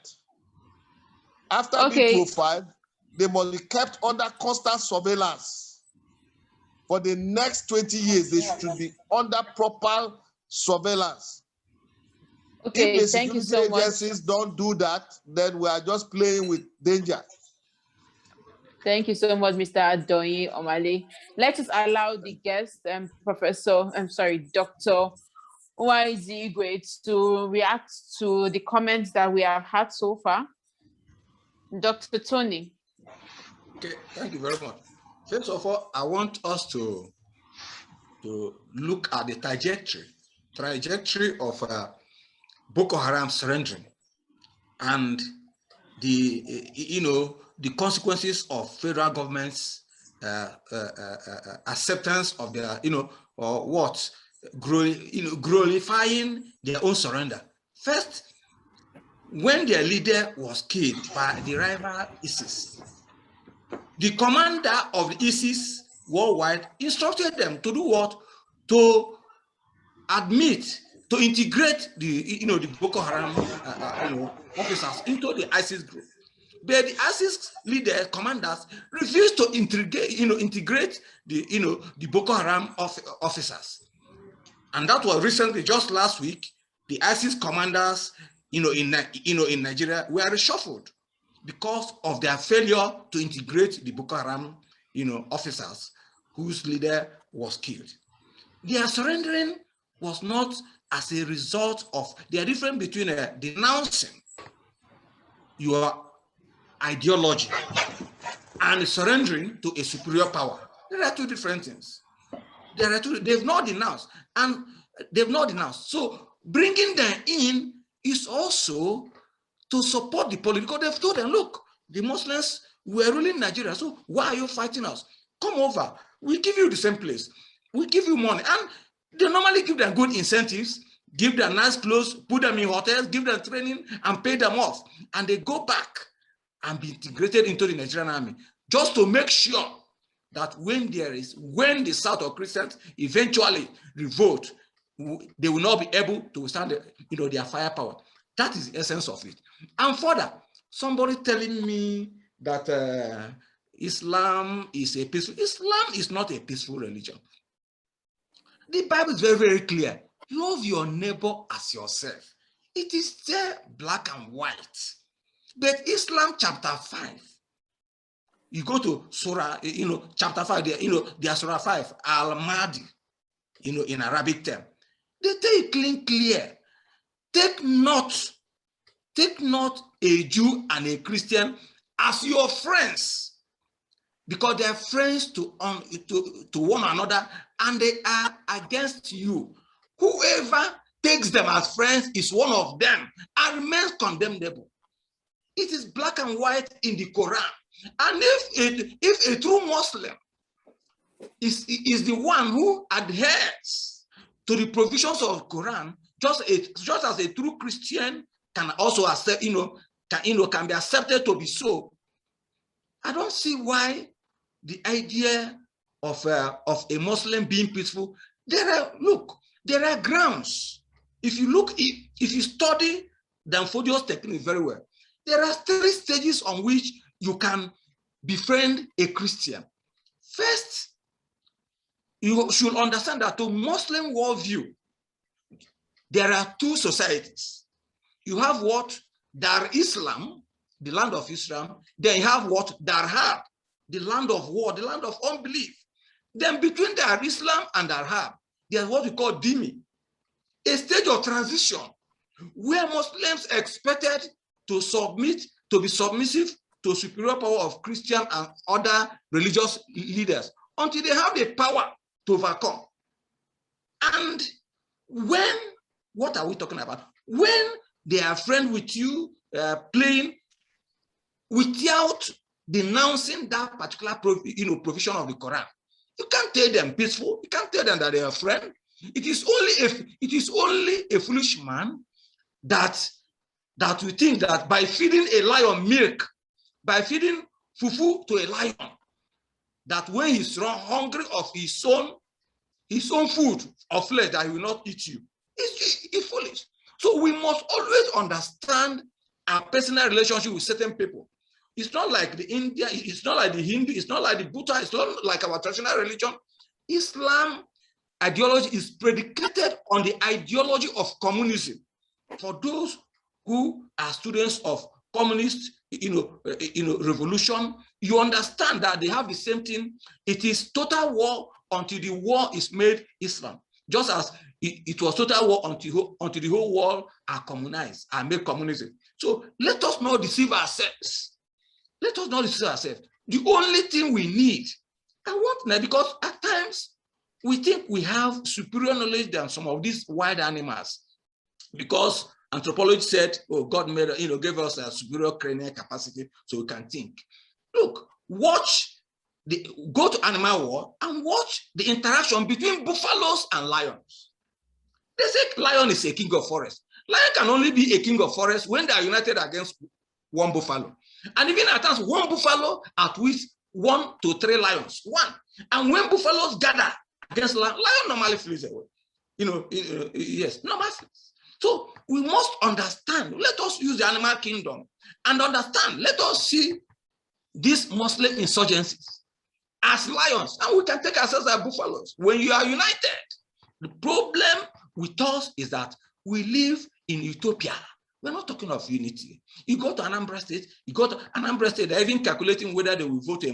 After being profiled, they must be kept under constant surveillance. For the next 20 years, they should be under proper surveillance. Okay, if the thank you security so agencies much. don't do that, then we are just playing with danger. Thank you so much, Mr. Adoyi Omale. Let us allow the guest, Dr. Nwaezeigwe, to react to the comments that we have had so far. Dr. Tony. Okay, thank you very much. First of all, I want us to look at the trajectory of Boko Haram surrendering and the consequences of federal government's acceptance of their, glorifying their own surrender. First, when their leader was killed by the rival ISIS, the commander of the ISIS worldwide instructed them to do what? To admit, to integrate the Boko Haram officers into the ISIS group. But the ISIS leaders, commanders, refused to integrate the Boko Haram officers. And that was recently, just last week, the ISIS commanders in Nigeria were reshuffled because of their failure to integrate the Boko Haram officers whose leader was killed. Their surrendering was not as a result of, there are difference between denouncing your ideology and surrendering to a superior power. There are two different things. They've not denounced, and they've not denounced. So bringing them in is also to support the political. They've told them, look, the Muslims were ruling Nigeria, so why are you fighting us? Come over, we give you the same place, we give you money. And they normally give them good incentives, give them nice clothes, put them in hotels, give them training, and pay them off. And they go back and be integrated into the Nigerian army, just to make sure that when the South or Christians eventually revolt, they will not be able to withstand their firepower. That is the essence of it. And further, somebody telling me that Islam is a peaceful. Islam is not a peaceful religion. The Bible is very, very clear. Love your neighbor as yourself. It is there, black and white. But Islam chapter 5, you go to Surah, chapter 5, there's Surah 5, Al-Mahdi, in Arabic term. They tell you clear. Take not a Jew and a Christian as your friends, because they are friends to one another and they are against you. Whoever takes them as friends is one of them and remains condemnable. It is black and white in the Quran. And if a true Muslim is the one who adheres to the provisions of Quran, just as a true Christian can also accept, can be accepted to be so, I don't see why the idea of a Muslim being peaceful. There are grounds. If you study Danfodio's technique very well, there are 3 stages on which you can befriend a Christian. First, you should understand that to Muslim worldview, there are 2 societies. You have what? Dar Islam, the land of Islam. Then you have what? Dar Harb, the land of war, the land of unbelief. Then between Dar Islam and Dar Harb, there's what we call Dhimmi, a stage of transition where Muslims expected to submit, to be submissive to superior power of Christian and other religious leaders until they have the power to overcome. And what are we talking about? When they are friends with you, playing without denouncing that particular provision of the Quran, you can't tell them peaceful. You can't tell them that they are friends. It is only a foolish man that we think that by feeding a lion milk, by feeding fufu to a lion, that when he's hungry of his own food or flesh, that he will not eat you. It's foolish. So we must always understand our personal relationship with certain people. It's not like the India, it's not like the Hindu, it's not like the Buddha, it's not like our traditional religion. Islam ideology is predicated on the ideology of communism for those who are students of communist, revolution, you understand that they have the same thing. It is total war until the war is made Islam. Just as it was total war until the whole world are communized and made communism. So let us not deceive ourselves. Let us not deceive ourselves. The only thing we need, because at times we think we have superior knowledge than some of these wild animals, because anthropology said, oh, God made, gave us a superior cranial capacity so we can think. Look, go to animal world and watch the interaction between buffaloes and lions. They say lion is a king of forest. Lion can only be a king of forest when they are united against one buffalo. And even at times, one buffalo outwits 1 to 3 lions. One. And when buffaloes gather against lion normally flees away. Yes, normally. So we must understand. Let us use the animal kingdom and understand. Let us see these Muslim insurgencies as lions, and we can take ourselves as buffaloes. When you are united, the problem with us is that we live in utopia. We're not talking of unity. You go to Anambra State, they're even calculating whether they will vote a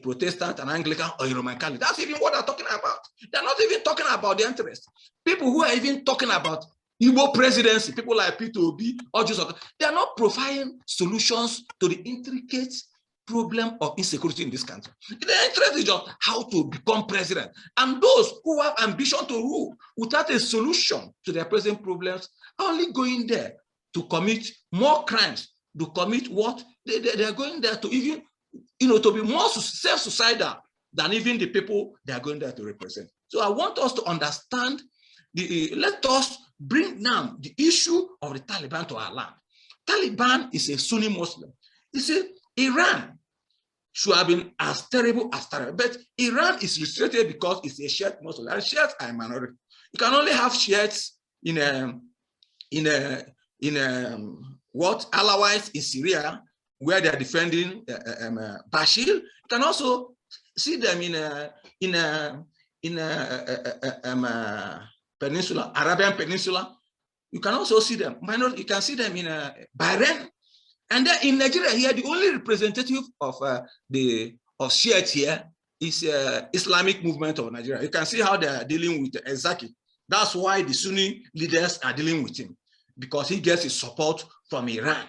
Protestant, an Anglican, or a Roman Catholic. That's even what they're talking about. They're not even talking about the interest. People who are even talking about Igbo presidency, people like Peter Obi, or just they are not providing solutions to the intricate problem of insecurity in this country. The interest is just how to become president. And those who have ambition to rule without a solution to their present problems are only going there to commit more crimes, to commit what? They are going there to even, to be more self-suicidal than even the people they are going there to represent. So I want us to understand, let us bring down the issue of the Taliban to our land. Taliban is a Sunni Muslim. You see, Iran should have been as terrible as Taliban, but Iran is restricted because it's a Shiite Muslim, and Shiites are a minority. You can only have Shiites in Alawites in Syria, where they are defending Bashir. You can also see them in Arabian Peninsula. You can also see them. You can see them in Bahrain. And then in Nigeria here, the only representative of Shiites here is Islamic movement of Nigeria. You can see how they are dealing with Zaki. That's why the Sunni leaders are dealing with him, because he gets his support from Iran,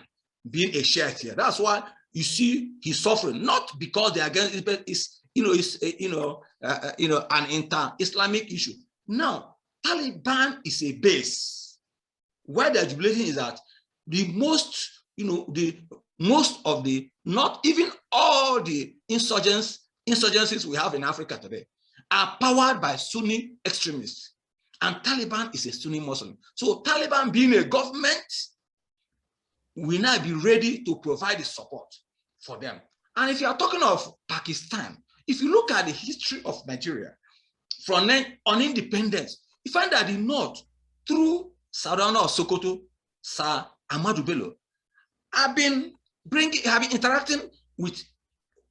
being a Shiite here. That's why you see he's suffering, not because they are against it, but it's an inter-Islamic issue. Now, Taliban is a base. Why they're jubilating is that not even all the insurgencies we have in Africa today are powered by Sunni extremists. And Taliban is a Sunni Muslim. So Taliban being a government, we now be ready to provide the support for them. And if you are talking of Pakistan, if you look at the history of Nigeria, from on independence, you find that the North, through Sardauna of Sokoto, Sir Ahmadu Bello, have been interacting with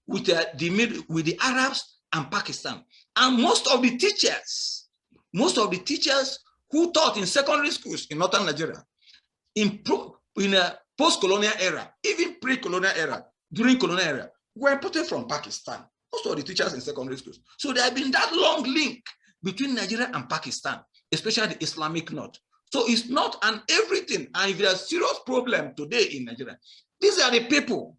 the Arabs and Pakistan. And most of the teachers who taught in secondary schools in northern Nigeria, in a post-colonial era, even pre-colonial era, during colonial era, were imported from Pakistan. Most of the teachers in secondary schools. So there have been that long link between Nigeria and Pakistan, especially the Islamic North. So it's not an everything. And if there's a serious problem today in Nigeria, these are the people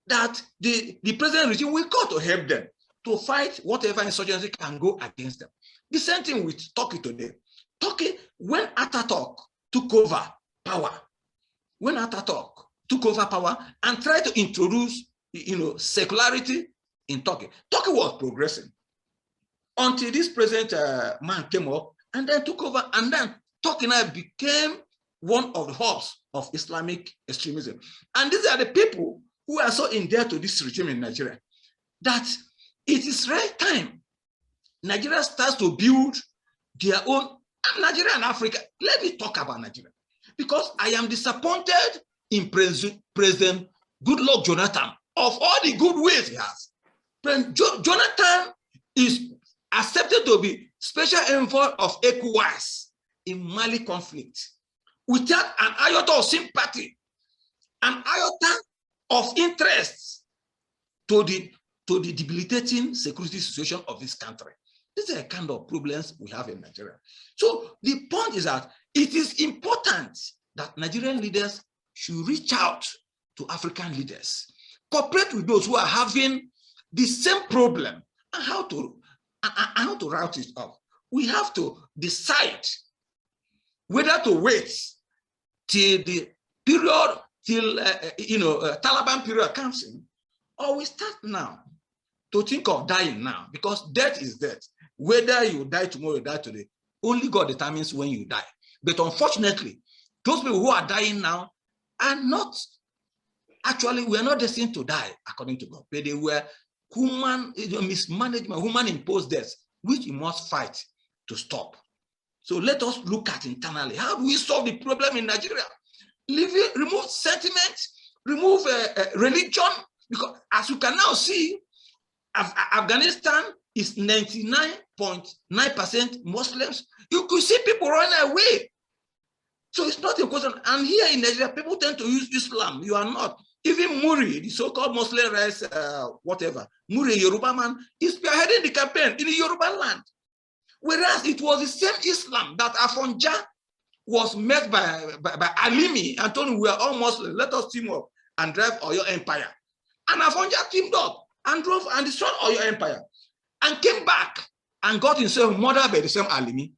that the present regime will go to help them to fight whatever insurgency can go against them. The same thing with Turkey today. Turkey, when Ataturk took over power, and tried to introduce, secularity in Turkey, Turkey was progressing until this present man came up and then took over, and then Turkey now became one of the hubs of Islamic extremism. And these are the people who are so indebted to this regime in Nigeria that it is right time Nigeria starts to build their own, Nigeria and Africa. Let me talk about Nigeria, because I am disappointed in President Goodluck Jonathan of all the good ways he has. Jonathan is accepted to be special envoy of ECOWAS in Mali conflict. without an iota of sympathy, an iota of interest to the debilitating security situation of this country. These are the kind of problems we have in Nigeria. So the point is that it is important that Nigerian leaders should reach out to African leaders, cooperate with those who are having the same problem, and how to route it off. We have to decide whether to wait till the period, till Taliban period comes in, or we start now to think of dying now, because death is death. Whether you die tomorrow or die today, only God determines when you die. But unfortunately, those people who are dying now are not, actually, we are not destined to die according to God, but they were human mismanagement, human imposed deaths, which we must fight to stop. So let us look at internally. How do we solve the problem in Nigeria? Remove sentiment, remove religion, because as you can now see, Afghanistan is 99.9% Muslims. You could see people run away. So it's not a question. And here in Nigeria, people tend to use Islam. You are not. Even Muri, the so-called Muslim rights, whatever, Muri, Yoruba man, is spearheading the campaign in the Yoruba land. Whereas it was the same Islam that Afonja was met by Alimi and told him, we are all Muslims, let us team up and drive Oyo Empire. And Afonja teamed up and drove and destroyed Oyo Empire and came back and got himself murdered by the same Alimi,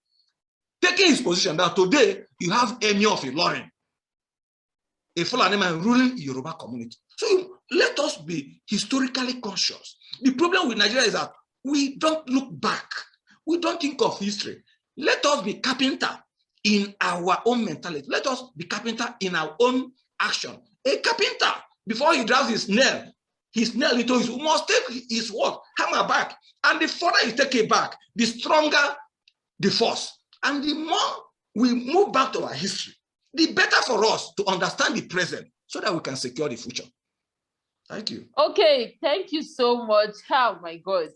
taking his position that today you have Emir of Ilorin, a Fulani man ruling the Yoruba community. So let us be historically conscious. The problem with Nigeria is that we don't look back. We don't think of history. Let us be carpenter in our own mentality. Let us be carpenter in our own action. A carpenter, before he drives his nail into his, must take his work, hammer back. And the further you take it back, the stronger the force. And the more we move back to our history, the better for us to understand the present so that we can secure the future. Thank you. Okay, thank you so much. Oh my God.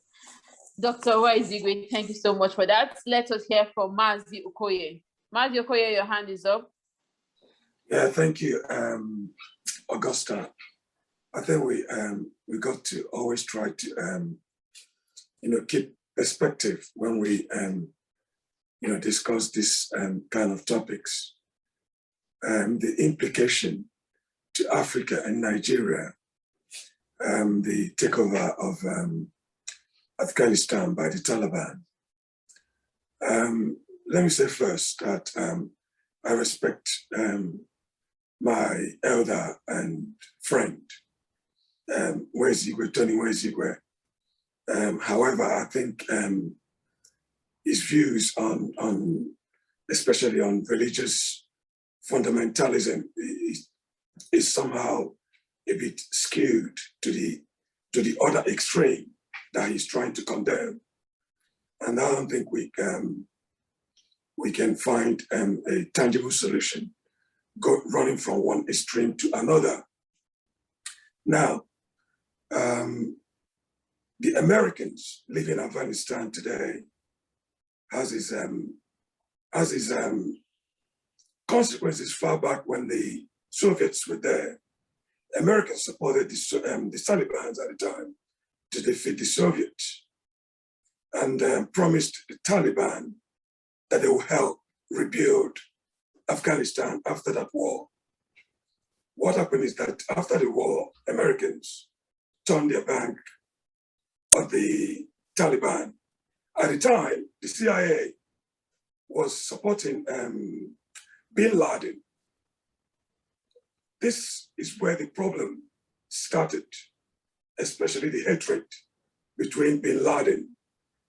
Dr. Nwaezeigwe, thank you so much for that. Let us hear from Mazi Okoye. Mazi Okoye, your hand is up. Yeah, thank you, Augusta. I think we got to always try to keep perspective when we discuss this kind of topics. The implication to Africa and Nigeria, the takeover of Afghanistan by the Taliban. Let me say first that I respect my elder and friend, Nwaezeigwe, Tony Nwaezeigwe. However, I think his views on especially on religious fundamentalism is somehow a bit skewed to the other extreme that he's trying to condemn. And I don't think we can find a tangible solution running from one extreme to another. Now, the Americans living in Afghanistan today has its consequences far back when the Soviets were there. Americans supported the Taliban at the time to defeat the Soviets and promised the Taliban that they will help rebuild Afghanistan after that war. What happened is that after the war, Americans turned their back on the Taliban. At the time, the CIA was supporting bin Laden. This is where the problem started, especially the hatred between bin Laden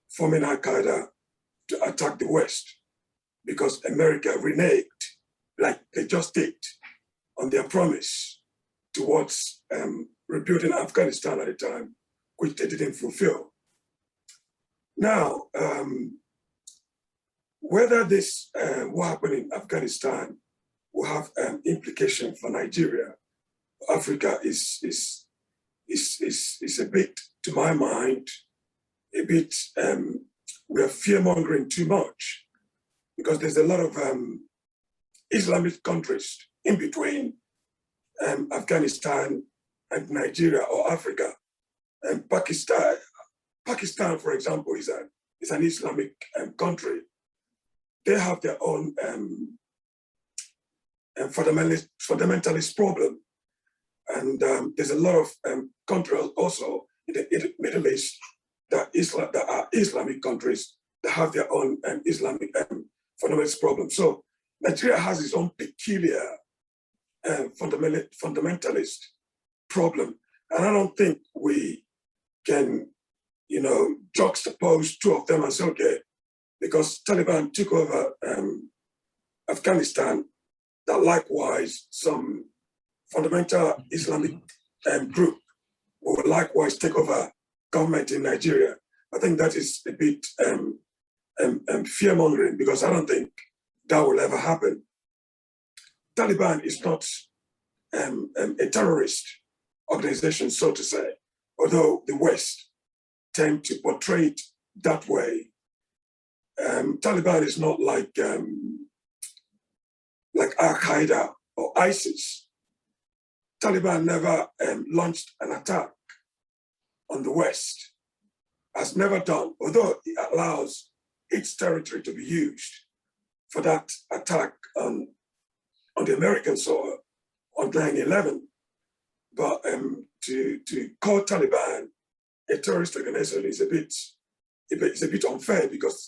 forming Al-Qaeda to attack the West, because America reneged, like they just did, on their promise towards rebuilding Afghanistan at the time, which they didn't fulfill. Now, whether this what happened in Afghanistan will have implication for Nigeria, Africa is a bit, to my mind, a bit, we are fear-mongering too much, because there's a lot of Islamic countries in between Afghanistan and Nigeria or Africa. And Pakistan, for example, is an Islamic country. They have their own fundamentalist problem. And there's a lot of countries also in the Middle East that are Islamic countries that have their own Islamic fundamentalist problem. So Nigeria has its own peculiar fundamentalist problem. And I don't think we can, juxtapose two of them and say, okay, because Taliban took over Afghanistan, that likewise some fundamental Islamic group will likewise take over government in Nigeria. I think that is a bit fear-mongering, because I don't think that will ever happen. Taliban is not a terrorist organization, so to say, although the West tend to portray it that way. Taliban is not like Al-Qaeda or ISIS. Taliban never launched an attack on the West, has never done, although it allows its territory to be used for that attack on the American soil on 9/11. But to call Taliban a terrorist organization is a bit unfair, because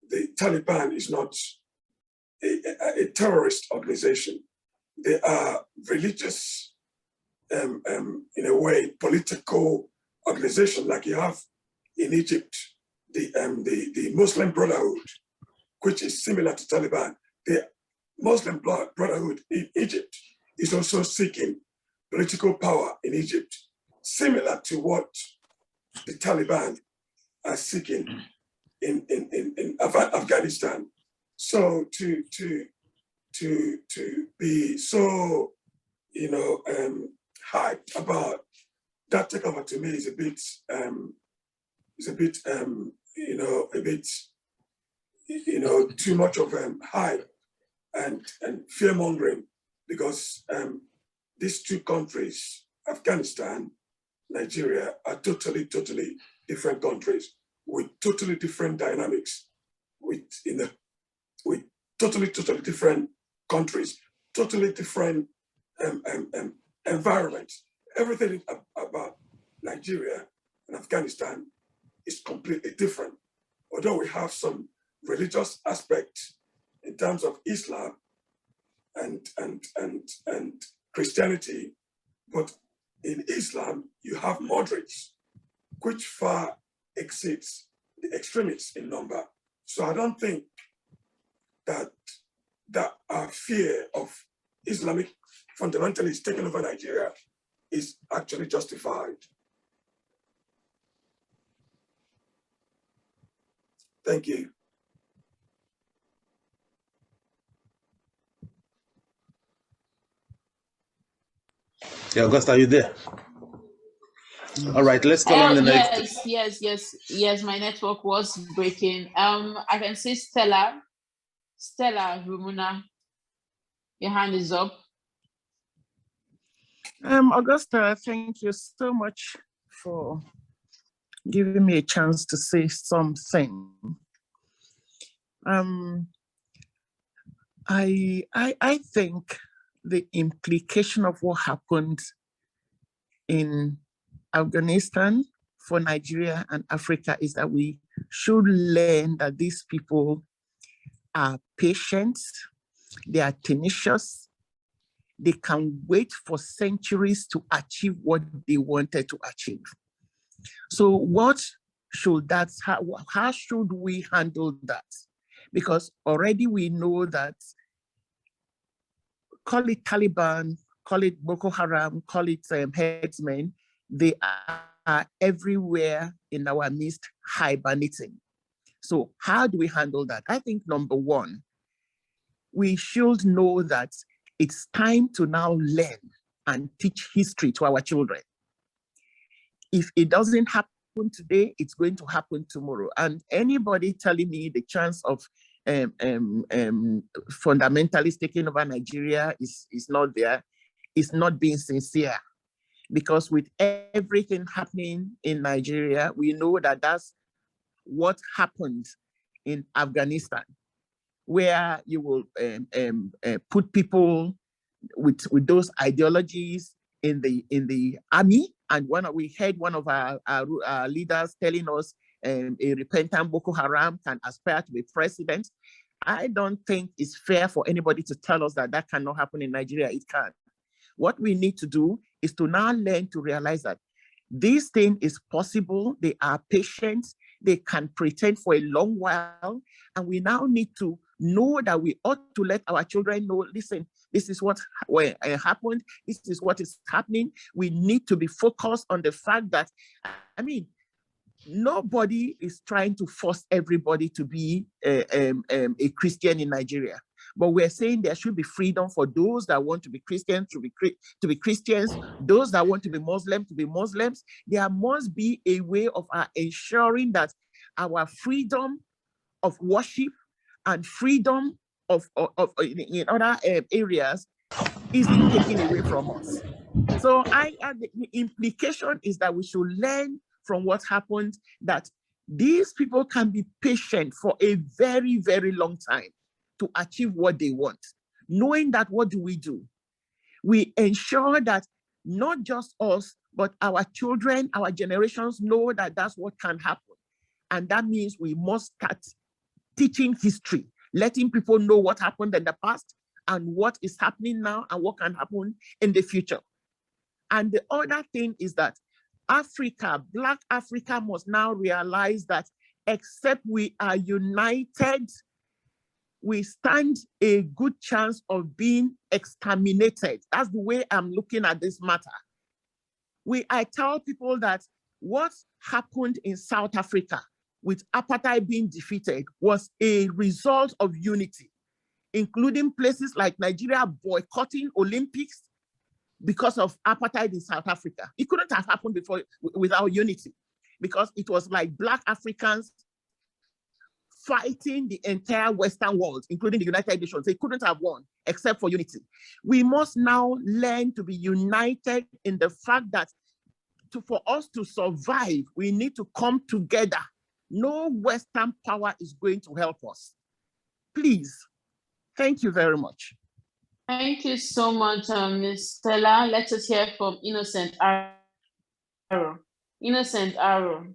the Taliban is not a terrorist organization. They are religious, in a way, political organization, like you have in Egypt, the Muslim Brotherhood, which is similar to Taliban. The Muslim Brotherhood in Egypt is also seeking political power in Egypt, similar to what the Taliban are seeking in Afghanistan. So to be so, hyped about that takeover, to me is a bit too much of hype and fear-mongering, because these two countries, Afghanistan, Nigeria, are totally different countries with totally different dynamics, with totally different countries, totally different environments. Everything about Nigeria and Afghanistan is completely different. Although we have some religious aspects in terms of Islam and Christianity, but in Islam you have moderates, which far exceeds the extremists in number. So I don't think that our fear of Islamic fundamentalists taking over Nigeria is actually justified. Thank you. Yeah, Augusta, are you there? All right, let's call on the next. Yes. My network was breaking. I can see Stella Rumuna. Your hand is up. Augusta, thank you so much for giving me a chance to say something. I think the implication of what happened in Afghanistan for Nigeria and Africa is that we should learn that these people are patient, they are tenacious, they can wait for centuries to achieve what they wanted to achieve. So what should that, how should we handle that? Because already we know that, call it Taliban, call it Boko Haram, call it headsmen, they are everywhere in our midst hibernating. So how do we handle that? I think number one, we should know that it's time to now learn and teach history to our children. If it doesn't happen today, it's going to happen tomorrow. And anybody telling me the chance of fundamentalists taking over Nigeria is not there. It's not being sincere. Because with everything happening in Nigeria, we know that that's what happened in Afghanistan, where you will put people with those ideologies in the army. And we heard one of our leaders telling us a repentant Boko Haram can aspire to be president. I don't think it's fair for anybody to tell us that that cannot happen in Nigeria. It can. What we need to do is to now learn to realize that this thing is possible. They are patient. They can pretend for a long while. And we now need to know that we ought to let our children know, listen, this is what happened. This is what is happening. We need to be focused on the fact that, I mean, nobody is trying to force everybody to be a Christian in Nigeria. But we're saying there should be freedom for those that want to be Christians to be Christians, those that want to be Muslim to be Muslims. There must be a way of ensuring that our freedom of worship and freedom in other areas isn't taken away from us. So the implication is that we should learn from what happened, that these people can be patient for a very, very long time to achieve what they want. Knowing that, what do? We ensure that not just us, but our children, our generations know that that's what can happen. And that means we must start teaching history, letting people know what happened in the past and what is happening now and what can happen in the future. And the other thing is that Africa, Black Africa must now realize that except we are united, we stand a good chance of being exterminated. That's the way I'm looking at this matter. I tell people that what happened in South Africa with apartheid being defeated was a result of unity, including places like Nigeria boycotting Olympics because of apartheid in South Africa. It couldn't have happened before without unity, because it was like Black Africans fighting the entire Western world, including the United Nations. They couldn't have won except for unity. We must now learn to be united in the fact that for us to survive, we need to come together. No Western power is going to help us. Please. Thank you very much. Thank you so much, Ms. Stella. Let us hear from Innocent Arrow. Innocent Arrow.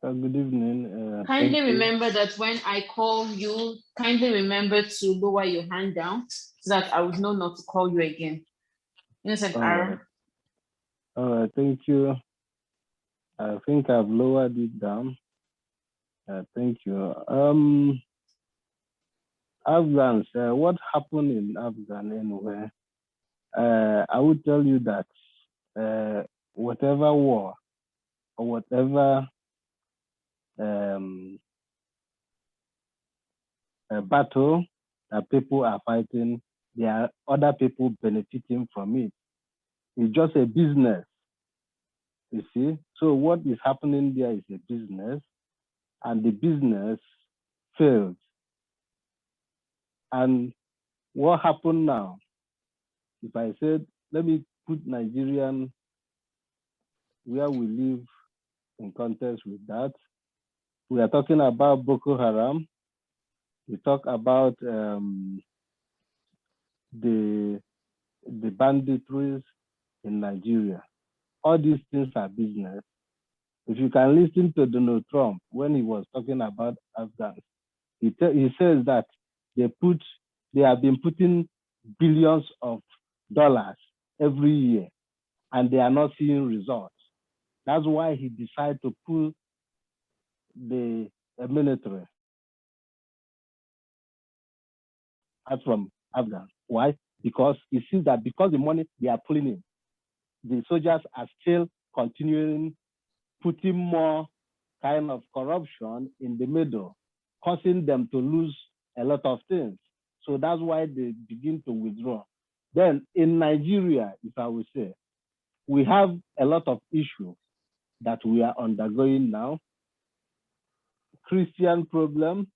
Good evening. Kindly remember that when I call you, kindly remember to lower your hand down so that I would know not to call you again. Innocent Arrow. All right, thank you. I think I've lowered it down. Thank you. Afghans, what happened in Afghan anyway? I would tell you that whatever war or whatever battle that people are fighting, there are other people benefiting from it. It's just a business, you see. So what is happening there is a business, and the business failed. And what happened now? If I said, let me put Nigerian, where we live, in context with that, we are talking about Boko Haram. We talk about the banditries in Nigeria. All these things are business. If you can listen to Donald Trump when he was talking about Afghans, he says that they have been putting billions of dollars every year, and they are not seeing results. That's why he decided to pull the military out from Afghan. Why? Because he sees that because the money they are pulling in, the soldiers are still continuing putting more kind of corruption in the middle, causing them to lose a lot of things. So that's why they begin to withdraw. Then in Nigeria, if I would say, we have a lot of issues that we are undergoing now. Christian problem,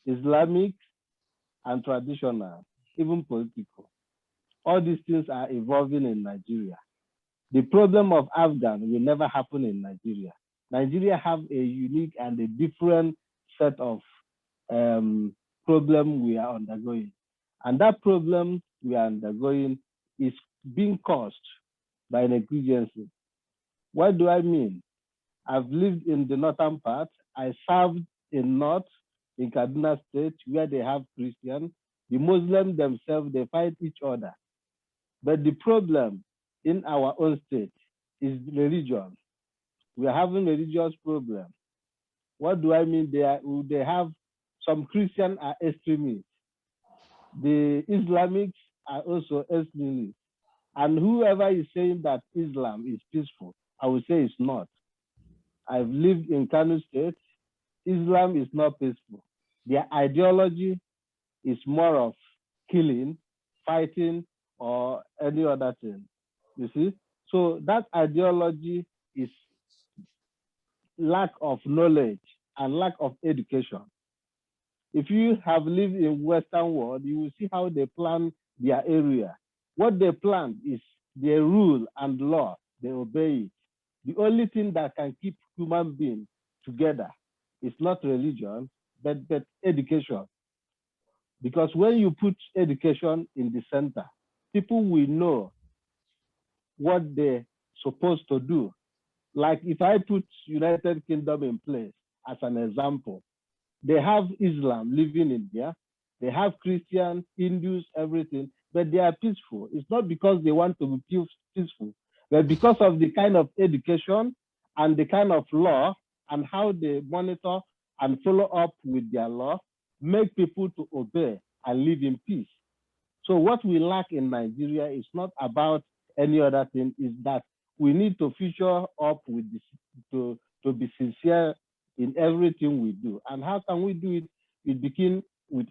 Islamic, and traditional, even political. All these things are evolving in Nigeria. The problem of Afghan will never happen in Nigeria. Nigeria have a unique and a different set of problem we are undergoing. And that problem we are undergoing is being caused by negligency. What do I mean? I've lived in the northern part. I served in North, in Kaduna State, where they have Christians. The Muslims themselves, they fight each other. But the problem in our own state is religion. We are having a religious problem. What do I mean? They have some Christians are extremists. The Islamics are also extremists. And whoever is saying that Islam is peaceful, I would say it's not. I've lived in Kano State. Islam is not peaceful. Their ideology is more of killing, fighting, or any other thing. You see? So that ideology is lack of knowledge and lack of education. If you have lived in Western world, you will see how they plan their area. What they plan is their rule and law, they obey it. The only thing that can keep human beings together is not religion, but education. Because when you put education in the center, people will know what they're supposed to do. Like if I put United Kingdom in place as an example, they have Islam living in there, they have Christians, Hindus, everything, but they are peaceful. It's not because they want to be peaceful, but because of the kind of education and the kind of law and how they monitor and follow up with their law, make people to obey and live in peace. So what we lack in Nigeria is not about any other thing, is that we need to feature up with this, to be sincere in everything we do. And how can we do it? It begins with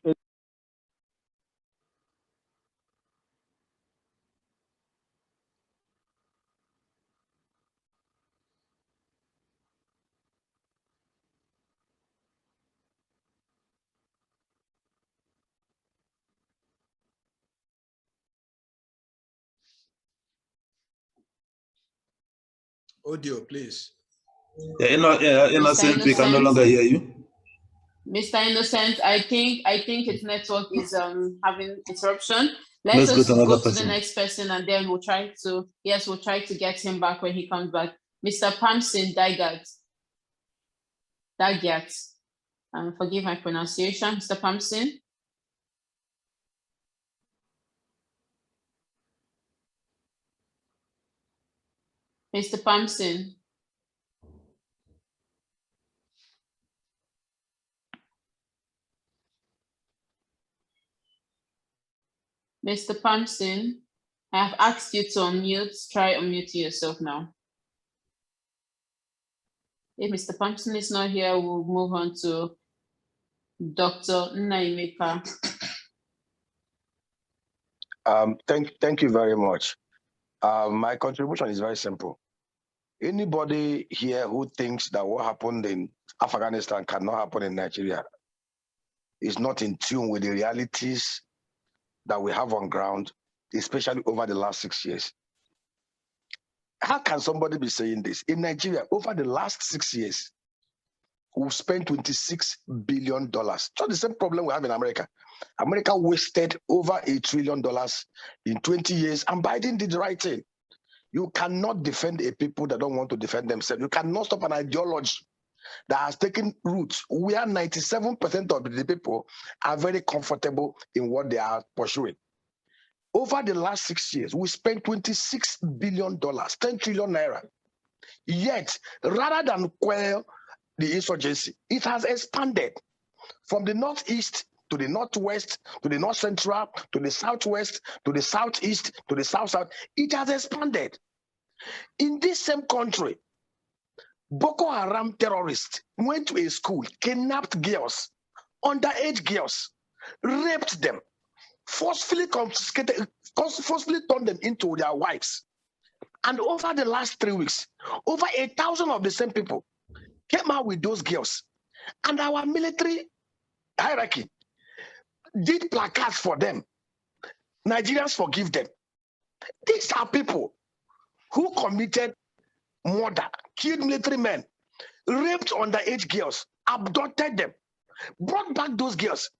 Audio, please. Yeah, Innocent, we can no longer hear you. Mr. Innocent, I think his network is having interruption. Let's Let's go to the next person, and then we'll try to get him back when he comes back. Mr. Pamsin Dagat. Forgive my pronunciation, Mr. Pamsin. Mr. Pamsin. Mr. Pamsin, I have asked you to unmute. Try unmuting yourself now. If Mr. Pamsin is not here, we'll move on to Dr. Nwaezeigwe. Thank you very much. My contribution is very simple. Anybody here who thinks that what happened in Afghanistan cannot happen in Nigeria is not in tune with the realities that we have on ground, especially over the last 6 years. How can somebody be saying this? In Nigeria, over the last 6 years, we've spent $26 billion. It's not the same problem we have in America. America wasted over $1 trillion in 20 years, and Biden did the right thing. You cannot defend a people that don't want to defend themselves. You cannot stop an ideology that has taken root where 97% of the people are very comfortable in what they are pursuing. Over the last 6 years, we spent $26 billion, 10 trillion naira. Yet, rather than quell the insurgency, it has expanded from the northeast to the northwest, to the north central, to the southwest, to the southeast, to the south-south. It has expanded. In this same country, Boko Haram terrorists went to a school, kidnapped girls, underage girls, raped them, forcefully confiscated, forcefully turned them into their wives. And over the last 3 weeks, over 1,000 of the same people came out with those girls. And our military hierarchy, did placards for them. Nigerians forgive them. These are people who committed murder, killed military men, raped underage girls, abducted them, brought back those girls.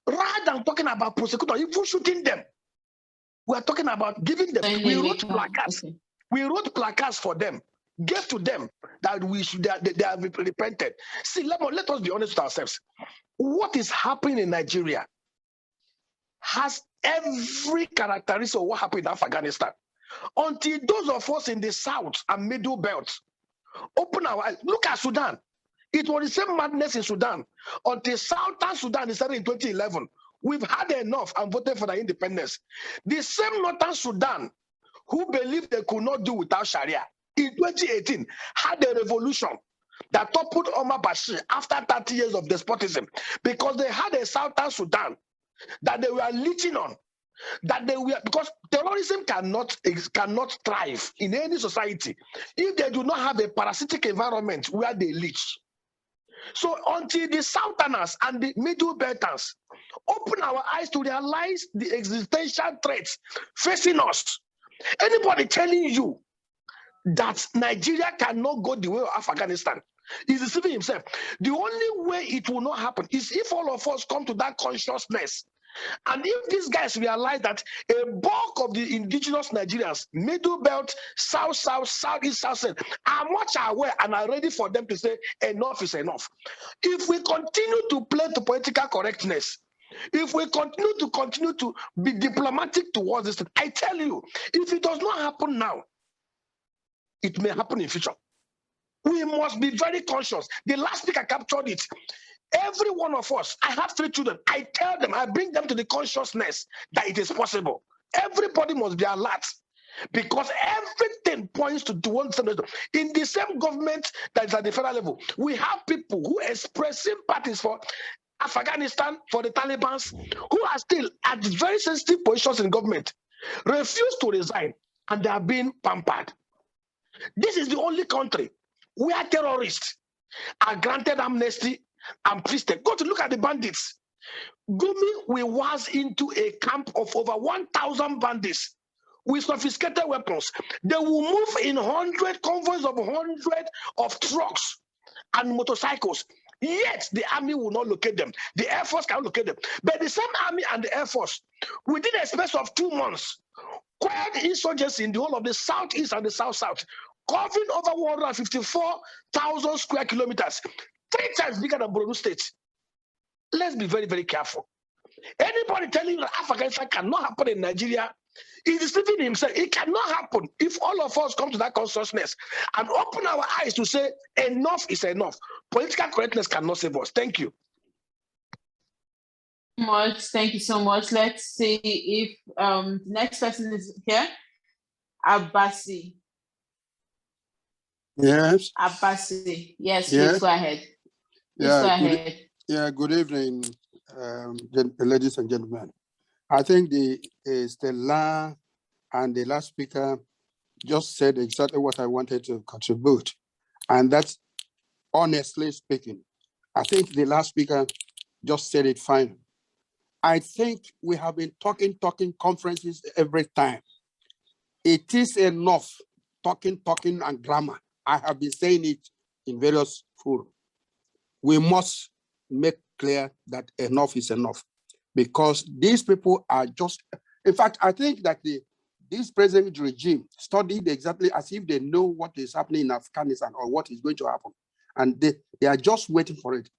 Rather than talking about prosecutors, even shooting them, we are talking about giving them. We wrote placards. Okay. We wrote placards for them, gave to them that they have repented. See, let us be honest with ourselves. What is happening in Nigeria has every characteristic of what happened in Afghanistan. Until those of us in the South and Middle Belt open our eyes. Look at Sudan. It was the same madness in Sudan until Southern Sudan decided in 2011. We've had enough and voted for their independence. The same Northern Sudan who believed they could not do without Sharia in 2018 had a revolution that toppled Omar Bashir after 30 years of despotism because they had a Southern Sudan that they were leeching on. That they were, because terrorism cannot thrive in any society if they do not have a parasitic environment where they leech. So until the Southerners and the Middle Belters open our eyes to realize the existential threats facing us, anybody telling you that Nigeria cannot go the way of Afghanistan is deceiving himself. The only way it will not happen is if all of us come to that consciousness. And if these guys realize that a bulk of the indigenous Nigerians, Middle Belt, South, Southeast, South, are much aware and are ready for them to say enough is enough. If we continue to play to political correctness, if we continue to be diplomatic towards this, I tell you, if it does not happen now, it may happen in future. We must be very conscious. The last speaker captured it. Every one of us, I have 3 children. I tell them, I bring them to the consciousness that it is possible. Everybody must be alert because everything points to one thing. In the same government that is at the federal level, we have people who express sympathies for Afghanistan, for the Taliban, who are still at very sensitive positions in government, refuse to resign, and they are being pampered. This is the only country where terrorists are granted amnesty and priested. Go to look at the bandits. Gumi, we was into a camp of over 1,000 bandits with sophisticated weapons. They will move in 100 convoys of 100 of trucks and motorcycles. Yet the army will not locate them. The Air Force cannot locate them. But the same army and the Air Force, within a space of 2 months, quelled insurgency in the whole of the Southeast and the South-South, covering over 154,000 square kilometers. 3 times bigger than Borno State. Let's be very, very careful. Anybody telling you that Afghanistan cannot happen in Nigeria is deceiving himself. It cannot happen if all of us come to that consciousness and open our eyes to say enough is enough. Political correctness cannot save us. Thank you. Thank you so much. Let's see if the next person is here. Abbasi. Yes. Abbasi. Yes, please go ahead. Good evening, ladies and gentlemen. I think the Stella and the last speaker just said exactly what I wanted to contribute. And that's honestly speaking. I think the last speaker just said it fine. I think we have been talking conferences every time. It is enough talking and grammar. I have been saying it in various forums. We must make clear that enough is enough because these people are just, in fact, I think that this present regime studied exactly as if they know what is happening in Afghanistan or what is going to happen. And they are just waiting for it.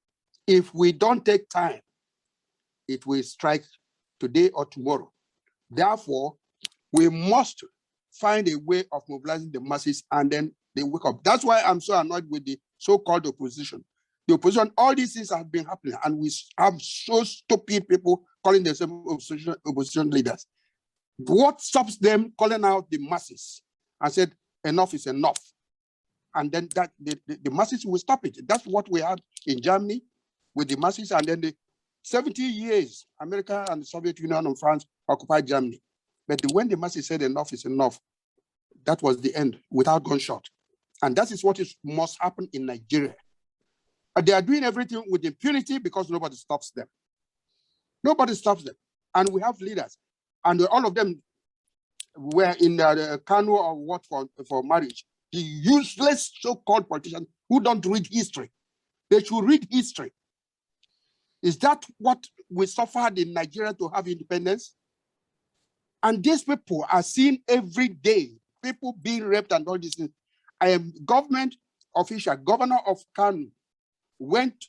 If we don't take time, it will strike today or tomorrow. Therefore, we must find a way of mobilizing the masses and then they wake up. That's why I'm so annoyed with the so-called opposition. The opposition, all these things have been happening, and we have so stupid people calling themselves opposition leaders. What stops them calling out the masses and said, enough is enough? And then that the masses will stop it. That's what we had in Germany with the masses, and then the 70 years, America and the Soviet Union and France occupied Germany. But when the masses said enough is enough, that was the end without gunshot. And that is what must happen in Nigeria. They are doing everything with impunity because nobody stops them. Nobody stops them. And we have leaders. And all of them were in the Kanu or what for marriage. The useless so-called politicians who don't read history. They should read history. Is that what we suffered in Nigeria to have independence? And these people are seen every day, people being raped and all these things. I am government official, governor of Kanu, went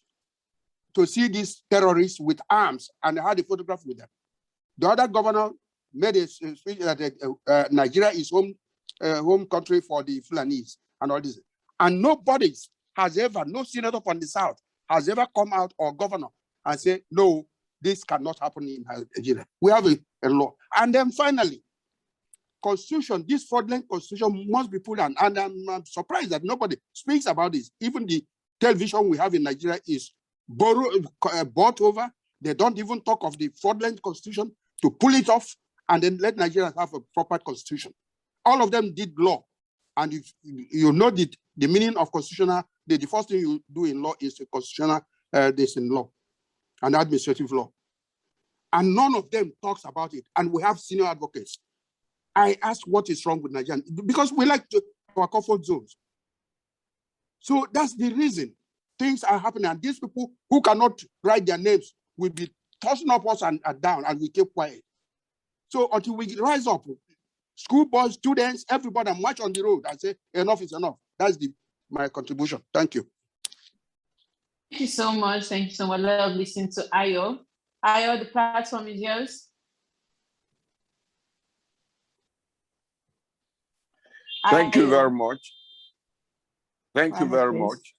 to see these terrorists with arms and had a photograph with them. The other governor made a speech that Nigeria is home country for the Fulanese and all this. And nobody has ever, no senator from the South has ever come out or governor and say, no, this cannot happen in Nigeria. We have a law. And then finally, constitution, this fraudulent constitution must be put on. And I'm surprised that nobody speaks about this. Even the television we have in Nigeria is bought over. They don't even talk of the fraudulent constitution to pull it off and then let Nigerians have a proper constitution. All of them did law. And if you know the meaning of constitutional, the first thing you do in law is the constitutional, this in law and administrative law. And none of them talks about it. And we have senior advocates. I ask what is wrong with Nigeria because we like our comfort zones. So that's the reason things are happening. And these people who cannot write their names will be tossing up us and down, and we keep quiet. So until we rise up, schoolboys, students, everybody march on the road and say, enough is enough. That's my contribution. Thank you. Thank you so much. Thank you so much. Let us listen to Ayo. Ayo, the platform is yours. Thank you very much. Thank you very much.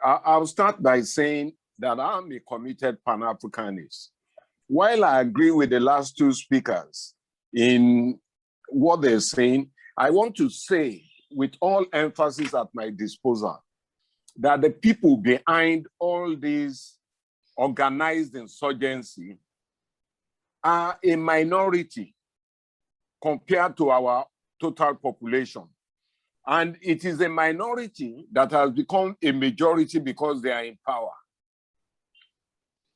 I'll start by saying that I'm a committed Pan-Africanist. While I agree with the last two speakers in what they're saying, I want to say with all emphasis at my disposal that the people behind all this organized insurgency are a minority compared to our total population. And it is a minority that has become a majority because they are in power.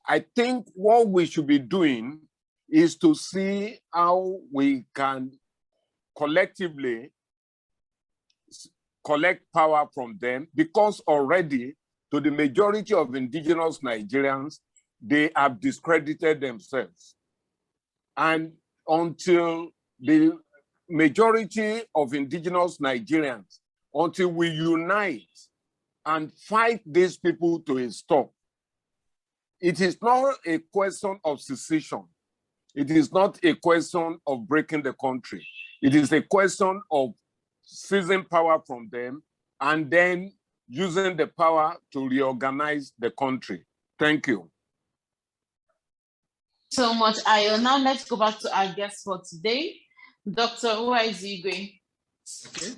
I think what we should be doing is to see how we can collectively collect power from them, because already to the majority of indigenous Nigerians, they have discredited themselves. And until the majority of indigenous Nigerians, until we unite and fight these people to a stop, it is not a question of secession. It is not a question of breaking the country. It is a question of seizing power from them and then using the power to reorganize the country. Thank you. So much, Ayo. Now let's go back to our guest for today, Dr. Nwaezeigwe. Okay,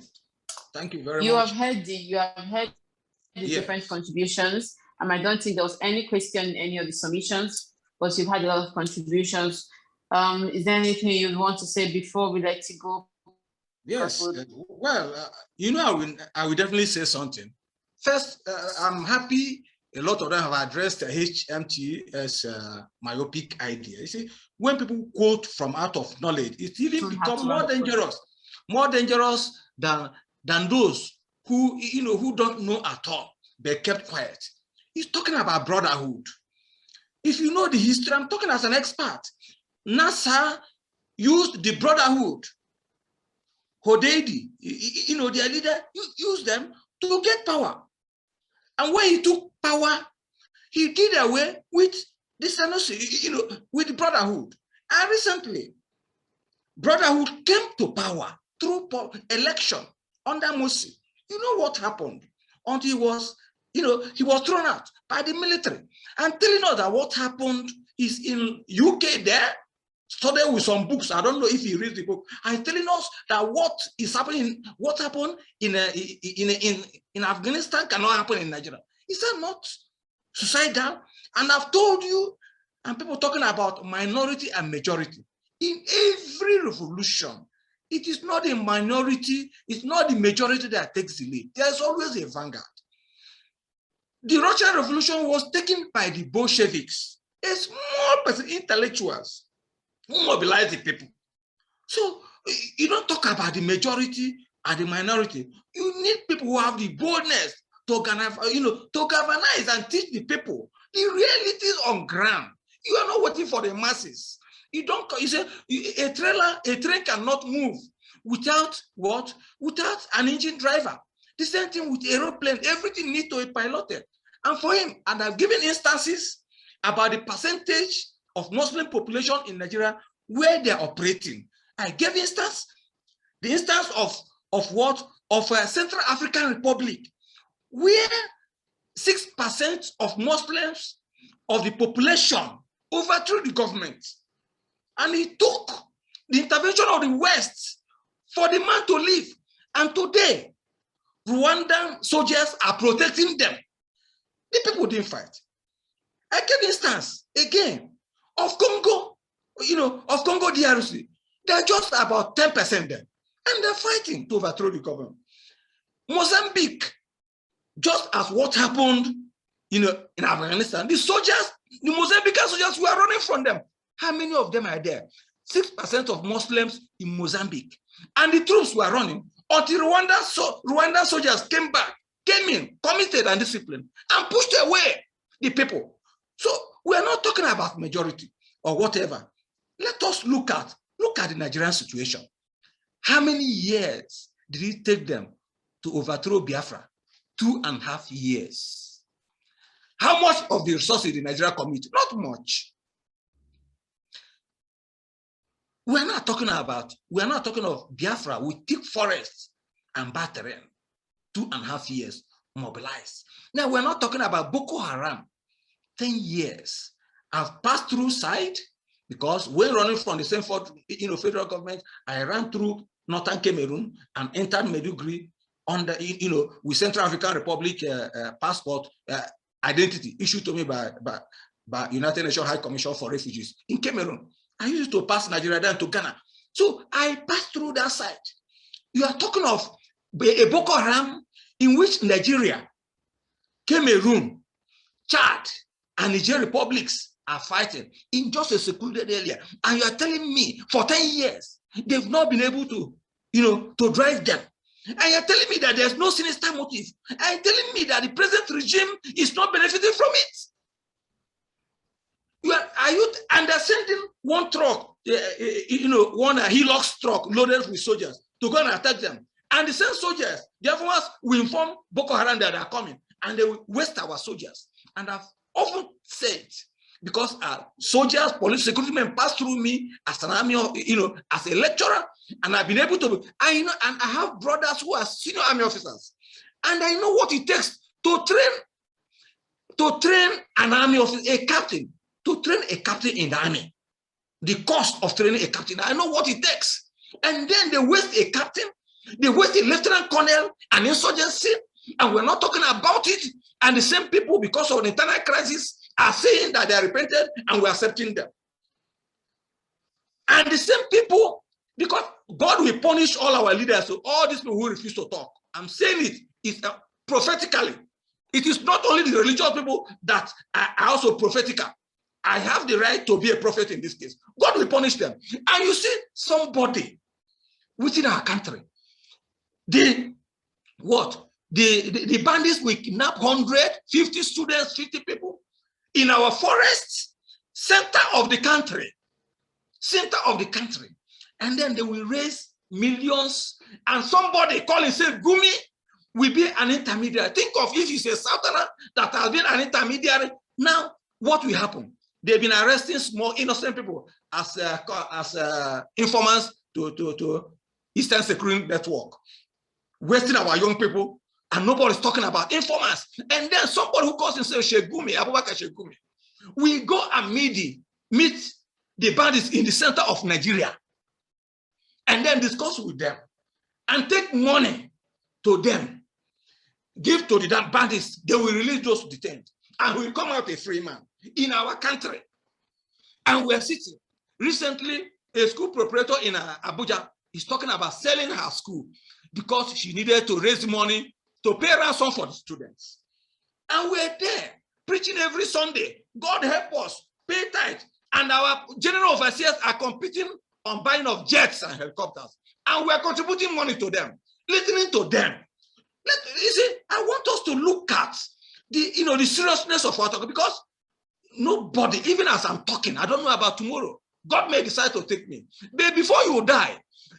thank you very much. You have heard the different contributions. I don't think there was any question in any of the submissions, but you've had a lot of contributions. Is there anything you want to say before we let you go? Yes, well, I will definitely say something. First, I'm happy a lot of them have addressed HMT as a myopic idea. You see, when people quote from out of knowledge, it even becomes more dangerous than those who, who don't know at all, they kept quiet. He's talking about brotherhood. If you know the history, I'm talking as an expert. NASA used the brotherhood. Hodeidy, their leader, used them to get power. And when he took power, he did away with the Sanusi, with the brotherhood. And recently, brotherhood came to power through election under Morsi. You know what happened? Until he was, he was thrown out by the military. And telling us that what happened is in UK there, studied with some books. I don't know if he reads the book. And telling us that what happened in Afghanistan cannot happen in Nigeria. Is that not suicidal? And I've told you, and people talking about minority and majority. In every revolution, it is not a minority, it's not the majority that takes the lead. There's always a vanguard. The Russian Revolution was taken by the Bolsheviks, a small person, intellectuals, who mobilized the people. So you don't talk about the majority and the minority. You need people who have the boldness to organize, to galvanize and teach the people the realities on ground. You are not waiting for the masses. You don't. You say a train cannot move without what? Without an engine driver. The same thing with aeroplane. Everything needs to be piloted. And for him, and I've given instances about the percentage of Muslim population in Nigeria where they're operating. I gave the instance of what? Of a Central African Republic, where 6% of Muslims of the population overthrew the government. And it took the intervention of the West for the man to leave. And today, Rwandan soldiers are protecting them. The people didn't fight. I gave instance again of Congo, of Congo DRC. They're just about 10% there. And they're fighting to overthrow the government. Mozambique, just as what happened, in Afghanistan, the Mozambican soldiers were running from them. How many of them are there? 6% of Muslims in Mozambique. And the troops were running until Rwanda soldiers came in, committed and disciplined, and pushed away the people. So we're not talking about majority or whatever. Let us look at the Nigerian situation. How many years did it take them to overthrow Biafra? 2.5 years. How much of the resources did Nigeria commit? Not much. We're not talking of Biafra with thick forests and bad terrain. 2.5 years mobilized. Now we're not talking about Boko Haram. 10 years. I've passed through side because when running from the same federal government, I ran through northern Cameroon and entered Maiduguri under with Central African Republic passport identity issued to me by United Nations High Commission for Refugees in Cameroon. I used to pass Nigeria down to Ghana. So I passed through that side. You are talking of a Boko Haram in which Nigeria, Cameroon, Chad, and Niger republics are fighting in just a secluded area. And you are telling me for 10 years, they've not been able to, to drive them. And you're telling me that there's no sinister motive. And you're telling me that the present regime is not benefiting from it. Are you understanding one truck, one Hilux truck loaded with soldiers to go and attack them? And the same soldiers, the other ones will inform Boko Haram that they are coming, and they will waste our soldiers. And I've often said, because soldiers, police, security men pass through me as an army, as a lecturer, and I've been able to, and I have brothers who are senior army officers, and I know what it takes to train an army officer, a captain, to train a captain in the army. The cost of training a captain, I know what it takes. And then they waste a captain, they waste a lieutenant colonel, an insurgency, and we're not talking about it. And the same people, because of the internal crisis, are saying that they are repented and we're accepting them. And the same people, because God will punish all our leaders, so all these people who refuse to talk. I'm saying it is prophetically. It is not only the religious people that are also prophetical. I have the right to be a prophet in this case. God will punish them. And you see somebody within our country, the bandits will kidnap 150 students, 50 people in our forests, center of the country. And then they will raise millions, and somebody call himself Gumi will be an intermediary. Think of if it's a southerner that has been an intermediary. Now, what will happen? They've been arresting small innocent people as informants to Eastern Security Network, wasting our young people, and nobody's talking about informants. And then somebody who calls himself Shegumi, Abubakar Shegumi, we go and meet the bandits in the center of Nigeria, and then discuss with them, and take money to them, give to the bandits. They will release those detained, and will come out a free man in our country. And we're sitting. Recently, a school proprietor in Abuja is talking about selling her school because she needed to raise money to pay ransom for the students. And we're there preaching every Sunday. God help us, pay tithe. And our general overseers are competing on buying of jets and helicopters. And we're contributing money to them, listening to them. You see, I want us to look at the seriousness of our talk, because nobody, even as I'm talking, I don't know about tomorrow. God may decide to take me. But before you die,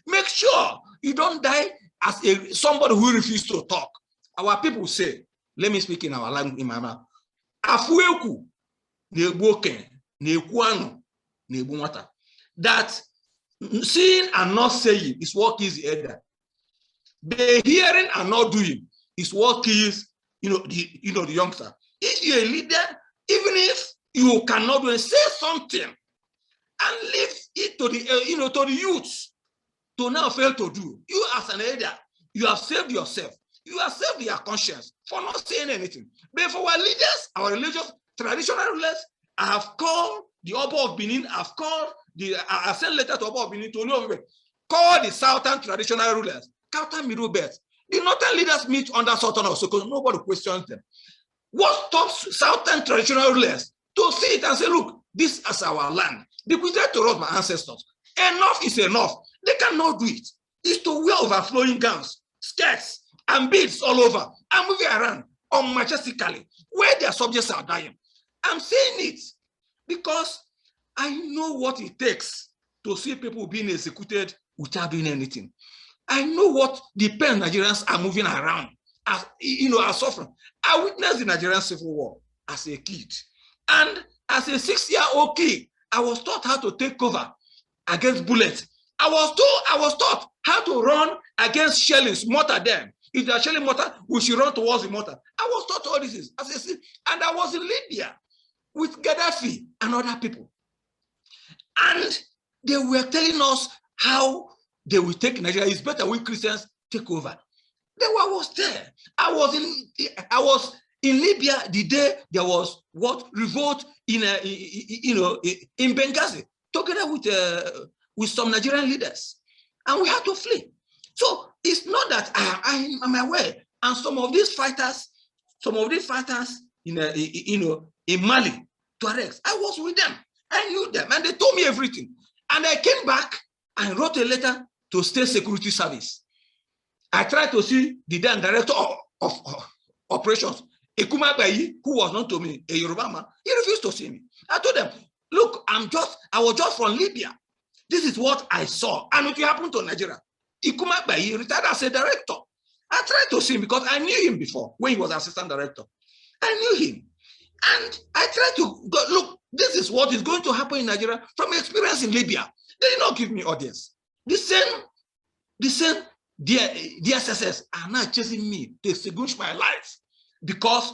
make sure you don't die as somebody who refuses to talk. Our people say, let me speak in our language, in my mouth. Afueku nebuoken nekuano nebumata. That seeing and not saying is what kills the elder. The hearing and not doing is what kills, the youngster. If you're a leader, even if you cannot do it, say something and leave it to the, to the youths to now fail to do. You as an elder, you have saved yourself. You have saved your conscience for not saying anything. But for our leaders, our religious, traditional rulers, I have called the Oba of Benin, I sent letter to Oba of Benin to know, call the Southern traditional rulers, Southern Middle Belt. The Northern leaders meet under Sultan also because nobody questions them. What stops Southern traditional rulers to see it and say, look, this is our land. Bequeathed to us by ancestors. Enough is enough. They cannot do it. It's to wear overflowing gowns, skirts, and beads all over and moving around unmajestically where their subjects are dying. I'm saying it because I know what it takes to see people being executed without doing anything. I know what the pain Nigerians are moving around, as are suffering. I witnessed the Nigerian Civil War as a kid, and as a 6-year-old kid, I was taught how to take cover against bullets. I was taught how to run against shellings, mortar them. If they are shelling mortar, we should run towards the mortar. I was taught all this, and I was in Libya with Gaddafi and other people. And they were telling us how they will take Nigeria. It's better we Christians take over. Then I was there. I was in Libya the day there was revolt in Benghazi, together with some Nigerian leaders, and we had to flee. So it's not that I'm aware. And some of these fighters in Mali, Tuaregs, I was with them. I knew them, and they told me everything. And I came back and wrote a letter to State Security Service. I tried to see the then director of operations, Ekuma Bayi, who was known to me, a Yoruba man. He refused to see me. I told them, look, I was just from Libya. This is what I saw, and it happened to Nigeria. Ekuma Bayi retired as a director. I tried to see him because I knew him before when he was assistant director. I knew him. And I tried to go, look, this is what is going to happen in Nigeria from experience in Libya. They did not give me audience. The same DSSS are now chasing me to extinguish my life because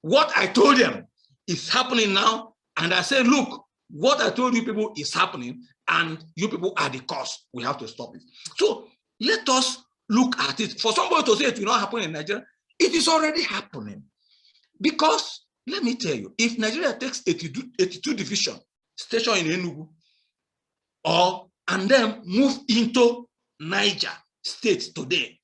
what I told them is happening now. And I said, look, what I told you people is happening, and you people are the cause. We have to stop it. So let us look at it. For somebody to say it will not happen in Nigeria, it is already happening. Because let me tell you, if Nigeria takes 82 division station in Enugu, and then move into Niger State today,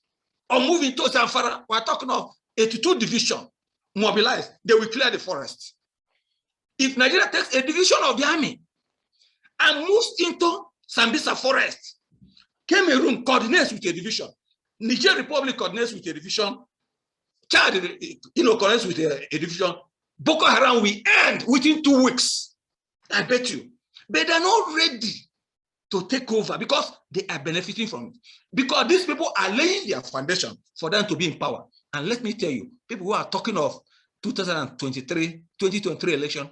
or move into Zamfara, we're talking of 82 division mobilized, they will clear the forest. If Nigeria takes a division of the army and moves into Sambisa forest, Cameroon coordinates with a division, Niger Republic coordinates with a division, Chad, coordinates with a division, Boko Haram will end within 2 weeks. I bet you. But they're not ready to take over because they are benefiting from it. Because these people are laying their foundation for them to be in power. And let me tell you, people who are talking of 2023 election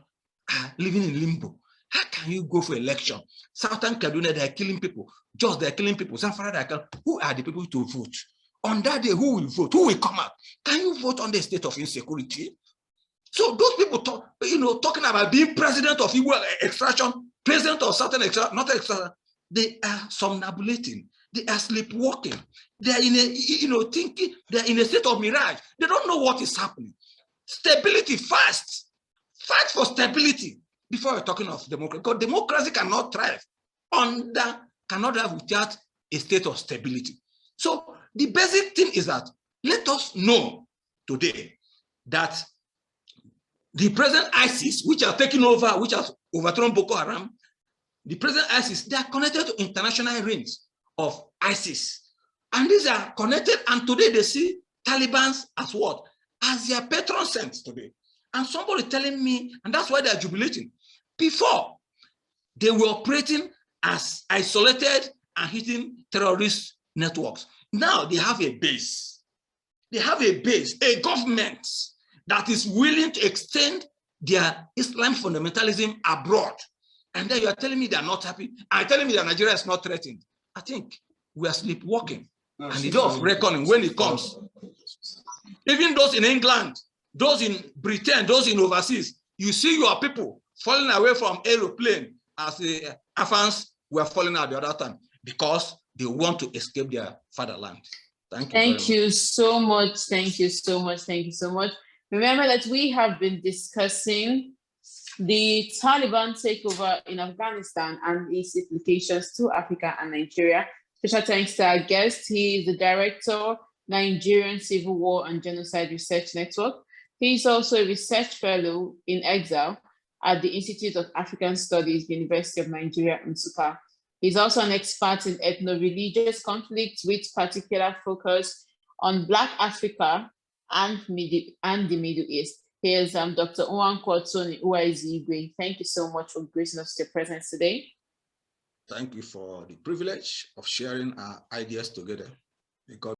are living in limbo. How can you go for election? Southern Kaduna, they are killing people. Jos, they are killing people. Zamfara, they are killing. Who are the people to vote? On that day, who will vote? Who will come out? Can you vote on the state of insecurity? So those people talking about being president of Igbo extraction, president of Southern extraction, not extraction, they are somnambulating. They are sleepwalking. They are in a thinking. They are in a state of mirage. They don't know what is happening. Stability first. Fight for stability before we're talking of democracy. Because democracy cannot thrive cannot have without a state of stability. So the basic thing is that let us know today that the present ISIS, which are taking over, which has overthrown Boko Haram, the present ISIS, they are connected to international rings of ISIS. And these are connected, and today they see Taliban as what? As their patron saints today. And somebody telling me, and that's why they are jubilating. Before, they were operating as isolated and hitting terrorist networks. Now they have a base. They have a base, a government that is willing to extend their Islam fundamentalism abroad. And then you are telling me they are not happy. And telling me that Nigeria is not threatened. I think we are sleepwalking. And the day of reckoning, when it comes, even those in England, those in Britain, those in overseas, you see your people falling away from aeroplane as the Afghans were falling at the other time because they want to escape their fatherland. Thank you. Thank you so much. Thank you so much. Thank you so much. Remember that we have been discussing the Taliban takeover in Afghanistan and its implications to Africa and Nigeria. Special thanks to our guest. He is the director, Nigerian Civil War and Genocide Research Network. He is also a research fellow in exile at the Institute of African Studies, University of Nigeria, Nsukka. He's also an expert in ethno-religious conflict with particular focus on Black Africa and the Middle East. Here's Dr. Nwankwo Nwaezeigwe. Thank you so much for gracing us with your presence today. Thank you for the privilege of sharing our ideas together. Because